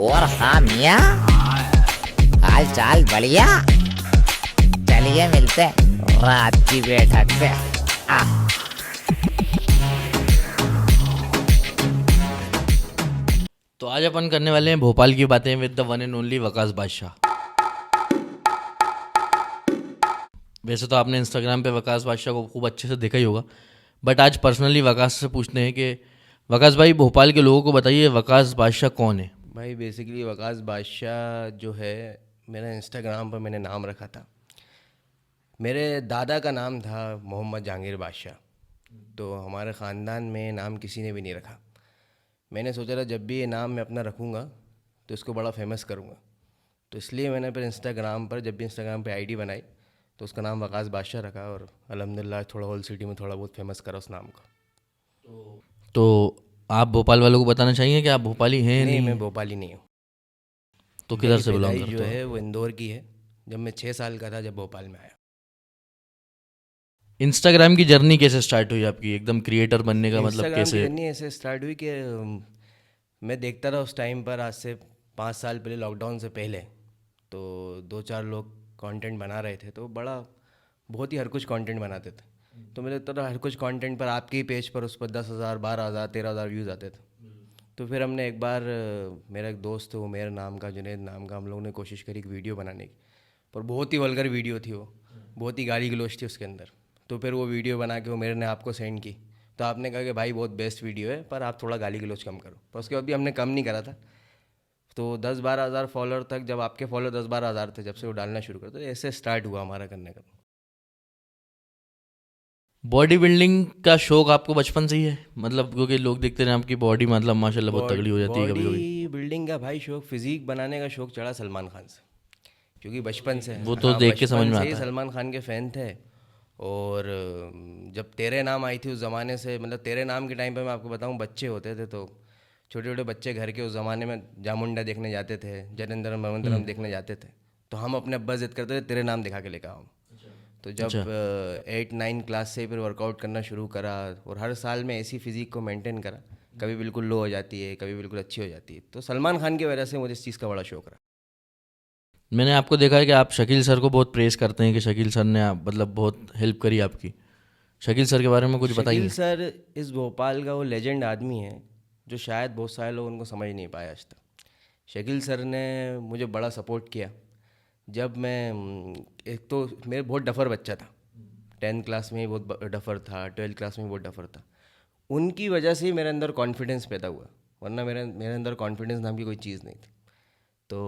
और हाँ मियाँ, हाल चाल बढ़िया। चलिए मिलते हैं रात की बैठक पे। तो आज अपन करने वाले हैं भोपाल की बातें with the one and only Waqas बादशाह। वैसे तो आपने इंस्टाग्राम पे वकास बादशाह को खूब अच्छे से देखा ही होगा, बट आज पर्सनली वकास से पूछते हैं कि वकास भाई, भोपाल के लोगों को बताइए वकास बादशाह कौन है। भाई बेसिकली वकास बादशाह जो है, मेरा इंस्टाग्राम पर मैंने नाम रखा था। मेरे दादा का नाम था मोहम्मद जहांगीर बादशाह, तो हमारे ख़ानदान में नाम किसी ने भी नहीं रखा। मैंने सोचा था जब भी ये नाम मैं अपना रखूँगा तो इसको बड़ा फेमस करूँगा, तो इसलिए मैंने फिर इंस्टाग्राम पर जब भी इंस्टाग्राम पे आईडी बनाई तो उसका नाम वकास बादशाह रखा, और अल्हम्दुलिल्लाह थोड़ा होल सिटी में थोड़ा बहुत फेमस करा उस नाम को। तो आप भोपाल वालों को बताना चाहिए कि आप भोपाली हैं या नहीं, नहीं? मैं भोपाली नहीं हूँ। तो किधर से मेरी बिलोंग पैदाइश करते जो हो? है वो इंदौर की है। जब मैं 6 साल का था जब भोपाल में आया। इंस्टाग्राम की जर्नी कैसे स्टार्ट हुई आपकी, एकदम क्रिएटर बनने का मतलब इंस्टाग्राम की कैसे? जर्नी ऐसे स्टार्ट हुई कि मैं देखता था उस टाइम पर, आज से 5 साल पहले, लॉकडाउन से पहले, तो 2-4 लोग कंटेंट बना रहे थे, तो बड़ा बहुत ही हर कुछ कंटेंट बनाते थे। तो मैं देखता था हर कुछ कंटेंट पर, आपके ही पेज पर उस पर 10,000, 12,000, 13,000 व्यूज़ आते थे। तो फिर हमने एक बार, मेरा एक दोस्त है वो मेरे नाम का, जुनैद नाम का, हम लोगों ने कोशिश करी एक वीडियो बनाने की, पर बहुत ही वल्गर वीडियो थी वो, बहुत ही गाली गलौज थी उसके अंदर। तो फिर वो वीडियो बना के वो मेरे ने आपको सेंड की, तो आपने कहा कि भाई बहुत बेस्ट वीडियो है, पर आप थोड़ा गाली गलौज कम करो। पर उसके बाद भी हमने कम नहीं करा था। तो 10-12 हज़ार फॉलोअर तक, जब आपके फॉलोअर 10-12 हज़ार थे, जब से वो डालना शुरू कर, तो ऐसे स्टार्ट हुआ हमारा करने का। बॉडी बिल्डिंग का शौक आपको बचपन से ही है? मतलब क्योंकि लोग देखते हैं आपकी बॉडी मतलब माशाल्लाह बहुत तगड़ी हो जाती है कभी कभी। बॉडी बिल्डिंग का भाई शौक, फिजिक बनाने का शौक चढ़ा सलमान खान से, क्योंकि बचपन से, वो तो हाँ, देख के समझ बचपन में से ही आता है। सलमान खान के फ़ैन थे। और जब तेरे नाम आई थी उस ज़माने से, मतलब तेरे नाम के टाइम पे मैं आपको बताऊं, बच्चे होते थे तो छोटे छोटे बच्चे घर के उस ज़माने में जामुंडा देखने जाते थे, जनेंद्रम मवंतरम देखने जाते थे, तो हम अपने अब्बा जिद करते थे तेरे नाम दिखा के लेकर आओ। तो जब अच्छा। 8-9 क्लास से फिर वर्कआउट करना शुरू करा, और हर साल में ऐसी फिजिक को मेंटेन करा, कभी बिल्कुल लो हो जाती है, कभी बिल्कुल अच्छी हो जाती है। तो सलमान खान की वजह से मुझे इस चीज़ का बड़ा शौक रहा। मैंने आपको देखा है कि आप शकील सर को बहुत प्रेस करते हैं कि शकील सर ने मतलब बहुत हेल्प करी आपकी। शकील सर के बारे में कुछ शकील बताइए। सर इस भोपाल का वो लेजेंड आदमी है जो शायद बहुत सारे लोग उनको समझ नहीं पाए आज तक। शकील सर ने मुझे बड़ा सपोर्ट किया। जब मैं एक तो मेरे बहुत डफर बच्चा था, 10th क्लास में ही बहुत डफर था, 12th क्लास में भी बहुत डफर था। उनकी वजह से ही मेरे अंदर कॉन्फिडेंस पैदा हुआ, वरना मेरे मेरे अंदर कॉन्फिडेंस नाम की कोई चीज़ नहीं थी। तो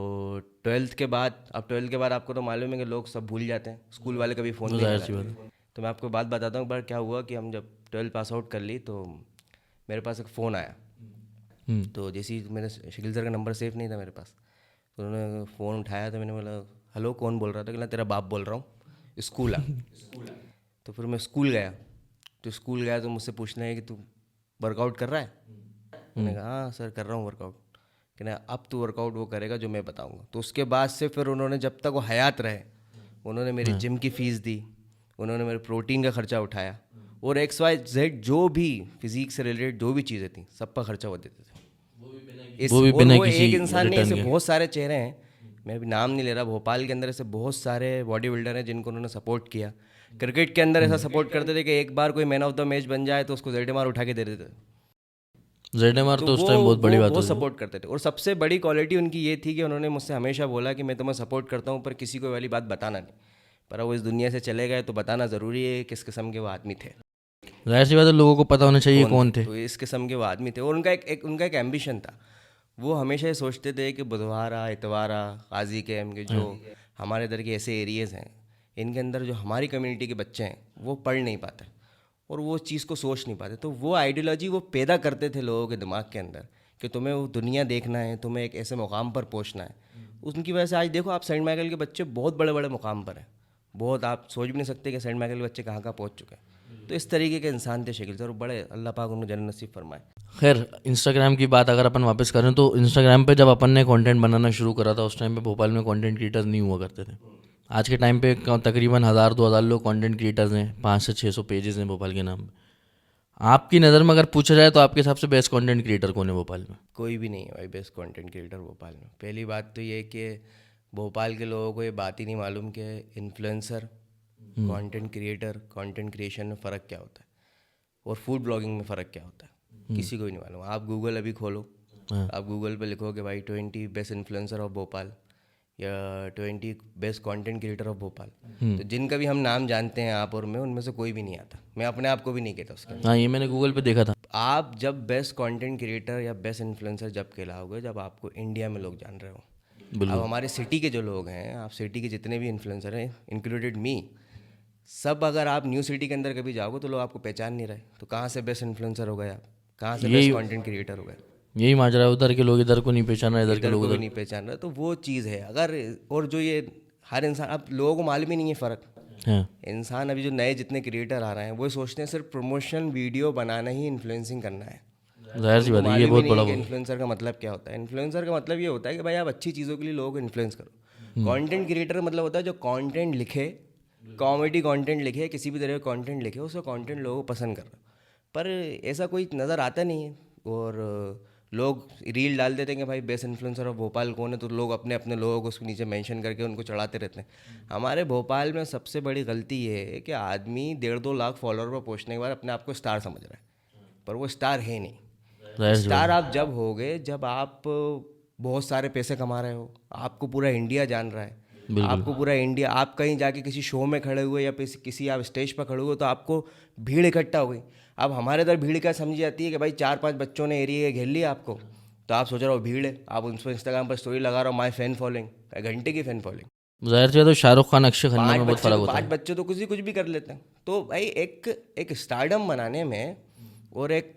12th के बाद, अब 12th के बाद आपको तो मालूम है कि लोग सब भूल जाते हैं, स्कूल वाले कभी फ़ोन वो नहीं जाहिर सी लगाते। बात है। तो मैं आपको बात बताता हूँ, पर क्या हुआ कि हम जब 12th पास आउट कर ली तो मेरे पास एक फ़ोन आया। तो जैसे ही मैंने, शकील सर का नंबर सेफ नहीं था मेरे पास, तो उन्होंने फ़ोन उठाया, तो मैंने बोला हेलो कौन बोल रहा था? कहला तेरा बाप बोल रहा हूँ, स्कूल आ। तो फिर मैं स्कूल गया, तो स्कूल गया तो मुझसे पूछने है कि तू वर्कआउट कर रहा है? मैंने कहा हाँ सर कर रहा हूँ वर्कआउट। कहना अब तू वर्कआउट वो करेगा जो मैं बताऊँगा। तो उसके बाद से फिर उन्होंने, जब तक वो हयात रहे, उन्होंने मेरी जिम की फ़ीस दी, उन्होंने मेरे प्रोटीन का खर्चा उठाया, और XYZ जो भी फिजिक से रिलेटेड जो भी चीज़ें थी सब पर खर्चा वो देते थे। वो भी और बिना वो किसी एक इंसान नहीं, रिटर्न ऐसे के। बहुत सारे चेहरे हैं, मैं अभी नाम नहीं ले रहा, भोपाल के अंदर ऐसे बहुत सारे बॉडी बिल्डर हैं जिनको उन्होंने सपोर्ट किया। क्रिकेट के अंदर ऐसा सपोर्ट करते थे कि एक बार कोई मैन ऑफ द मैच बन जाए तो उसको ZMR उठा के दे देते थे। जेडेमार तो तो उस वो टाइम बहुत बड़ी वो बात बहुत होती थी। सपोर्ट करते थे। और सबसे बड़ी क्वालिटी उनकी ये थी कि उन्होंने मुझसे हमेशा बोला कि मैं तुम्हें सपोर्ट करता हूँ, पर किसी को वाली बात बताना नहीं। पर वो इस दुनिया से चले गए तो बताना ज़रूरी है किस किस्म के वो आदमी थे, जाहिर सी बात है, लोगों को पता होना चाहिए कौन थे। तो इस किस्म के वो आदमी थे। और उनका एक एम्बिशन था। वो हमेशा ये सोचते थे कि बुधवारा, इतवारा, गाजी कैम के जो हमारे इधर के ऐसे एरियाज़ हैं, इनके अंदर जो हमारी कम्युनिटी के बच्चे हैं वो पढ़ नहीं पाते, और वो चीज़ को सोच नहीं पाते। तो वो आइडियोलॉजी वो पैदा करते थे लोगों के दिमाग के अंदर कि तुम्हें वो दुनिया देखना है, तुम्हें एक ऐसे मुकाम पर पहुंचना है। उनकी वजह से आज देखो आप, सेंट माइकल के बच्चे बहुत बड़े बड़े मुकाम पर हैं। बहुत, आप सोच भी नहीं सकते कि सेंट माइकल के बच्चे कहाँ कहाँ पहुँच चुके हैं। तो इस तरीके के इंसान थे शकील सर, और बड़े, अल्लाह पाक उनको जन्नत नसीब फरमाए। खैर, इंस्टाग्राम की बात अगर अपन वापस करें तो इंस्टाग्राम पे जब अपन ने कंटेंट बनाना शुरू करा था, उस टाइम पे भोपाल में कंटेंट क्रिएटर्स नहीं हुआ करते थे। आज के टाइम पे तकरीबन 1000-2000 लोग कंटेंट क्रिएटर्स हैं, 500 से 600 पेजेस हैं भोपाल के नाम पे। आपकी नज़र में अगर पूछा जाए तो आपके हिसाब से बेस्ट कंटेंट क्रिएटर कौन है भोपाल में? कोई भी नहीं है भाई बेस्ट कंटेंट क्रिएटर भोपाल में। पहली बात तो ये है कि भोपाल के लोगों को ये बात ही नहीं मालूम कि influencer, content creator, content creation में फ़र्क क्या होता है और फूड ब्लॉगिंग में फ़र्क क्या होता है, किसी को ही नहीं मालूम। आप गूगल अभी खोलो, आप गूगल पे लिखोगे भाई 20 बेस्ट इन्फ्लुएंसर ऑफ भोपाल या 20 best content creator of Bhopal, तो जिनका भी हम नाम जानते हैं आप और मैं, उनमें से कोई भी नहीं आता। मैं अपने आप को भी नहीं कहता उसके। हाँ, ये मैंने गूगल पे देखा था। आप जब बेस्ट कंटेंट क्रिएटर या बेस्ट इन्फ्लुएंसर जब कहलाओगे जब आपको इंडिया में लोग जान रहे हो। अब हमारे सिटी के जो लोग हैं, आप सिटी के जितने भी इन्फ्लुएंसर हैं इंक्लूडेड मी, सब अगर आप न्यू सिटी के अंदर कभी जाओगे तो लोग आपको पहचान नहीं रहे। तो कहाँ से बेस्ट इन्फ्लुएंसर हो गए आप, कहाँ से बेस्ट कंटेंट क्रिएटर हो गए? यही माजरा है, उधर के लोग इधर को नहीं पहचान रहे, इधर के इधर लोग को भी उधर। नहीं पहचान रहे। तो वो चीज़ है। अगर और जो ये हर इंसान, अब लोगों को मालूम ही नहीं है फ़र्क। हाँ, इंसान अभी जो नए जितने क्रिएटर आ रहे हैं वो सोचते हैं सिर्फ प्रमोशन वीडियो बनाना ही इन्फ्लुएंसिंग करना है। जाहिर सी बात है, ये बहुत बड़ा इन्फ्लुएंसर का मतलब क्या होता है? इन्फ्लुएंसर का मतलब ये होता है कि भाई आप अच्छी चीज़ों के लिए लोगों को इन्फ्लुएंस करो। कंटेंट क्रिएटर का मतलब होता है जो कंटेंट लिखे, कॉमेडी कंटेंट लिखे, किसी भी तरह का कंटेंट लिखे, उसका कंटेंट लोगों को पसंद कर रहा। पर ऐसा कोई नज़र आता नहीं है। और लोग रील डाल देते हैं कि भाई बेस्ट इन्फ्लुएंसर ऑफ भोपाल कौन है, तो लोग अपने अपने लोगों को उसके नीचे मेंशन करके उनको चढ़ाते रहते हैं। हमारे भोपाल में सबसे बड़ी गलती ये है कि आदमी 1.5-2 लाख फॉलोअर पर पहुंचने के बाद अपने आप को स्टार समझ रहा है, पर वो स्टार है नहीं। जाहिर सी स्टार आप जब होगे जब आप बहुत सारे पैसे कमा रहे हो, आपको पूरा इंडिया जान रहा है, आपको पूरा इंडिया, आप कहीं जाके किसी शो में खड़े हुए या किसी आप स्टेज पर खड़े हुए तो आपको भीड़ इकट्ठा हो गई। अब हमारे इधर भीड़ क्या समझी जाती है कि भाई 4-5 बच्चों ने एरिया घेर लिया आपको, तो आप सोच रहे हो भीड़ है, आप उन पर इंस्टाग्राम पर स्टोरी लगा रहे हो माई फैन फॉलोइंग, घंटे की फैन फॉलोइंग। जाहिर सी बात है, शाहरुख खान, अक्षय खन्ना में बहुत फर्क होता है। 5 बच्चे तो कुछ भी कर लेते हैं। तो भाई एक स्टारडम बनाने में और एक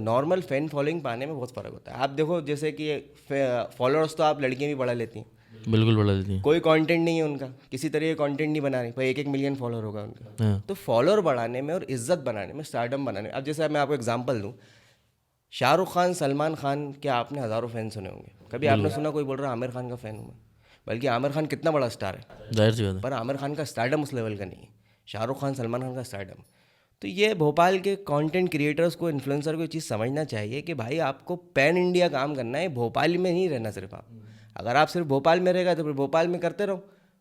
नॉर्मल फैन फॉलोइंग पाने में बहुत फ़र्क होता है। आप देखो जैसे कि फॉलोअर्स तो आप लड़कियां भी बढ़ा लेती हैं, बिल्कुल बढ़ा देती हैं। कोई कंटेंट नहीं है उनका, किसी तरह का कंटेंट नहीं बना रही, भाई 1-1 मिलियन फॉलोअर होगा उनका। हाँ, तो फॉलोअर बढ़ाने में और इज्जत बनाने में, स्टारडम बनाने में, अब जैसे मैं आपको एग्जांपल दूं, शाहरुख खान, सलमान खान के आपने हज़ारों फैन सुने होंगे, कभी आपने सुना कोई बोल रहा है आमिर खान का फ़ैन हूँ मैं? बल्कि आमिर खान कितना बड़ा स्टार है, जाहिर सी बात है। पर आमिर खान का स्टारडम उस लेवल का नहीं है। शाहरुख खान, सलमान खान का स्टारडम। तो ये भोपाल के कंटेंट क्रिएटर्स को, इन्फ्लुएंसर को ये चीज़ समझना चाहिए कि भाई आपको पैन इंडिया काम करना है, भोपाल में नहीं रहना सिर्फ आप। अगर आप सिर्फ भोपाल में रहेगा तो फिर भोपाल में करते रहो,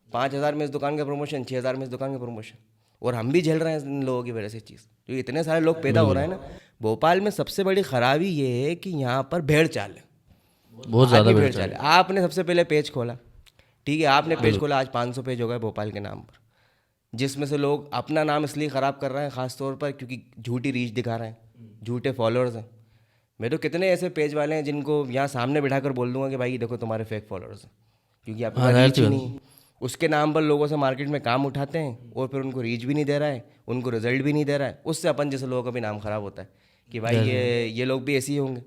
5,000 में इस दुकान का प्रमोशन, 6,000 में इस दुकान का प्रमोशन। और हम भी झेल रहे हैं इन लोगों की वजह से चीज़, जो इतने सारे लोग पैदा हो रहे हैं ना। भोपाल में सबसे बड़ी खराबी ये है कि यहाँ पर भेड़ चाल है, बहुत ज़्यादा भेड़ चाल है। आपने सबसे पहले पेज खोला, ठीक है, आपने पेज खोला, आज 500 पेज हो गए भोपाल के नाम पर, जिसमें से लोग अपना नाम इसलिए ख़राब कर रहे हैं ख़ास तौर पर क्योंकि झूठी रीच दिखा रहे हैं, झूठे फॉलोअर्स हैं। मैं तो कितने ऐसे पेज वाले हैं जिनको यहाँ सामने बिठाकर बोल दूंगा कि भाई देखो तुम्हारे फेक फॉलोअर्स हैं, क्योंकि आपके पास रीच ही नहीं है। उसके नाम पर लोगों से मार्केट में काम उठाते हैं और फिर उनको रीच भी नहीं दे रहा है, उनको रिजल्ट भी नहीं दे रहा है। उससे अपन जैसे लोगों का भी नाम ख़राब होता है कि भाई ये लोग भी ऐसे ही होंगे।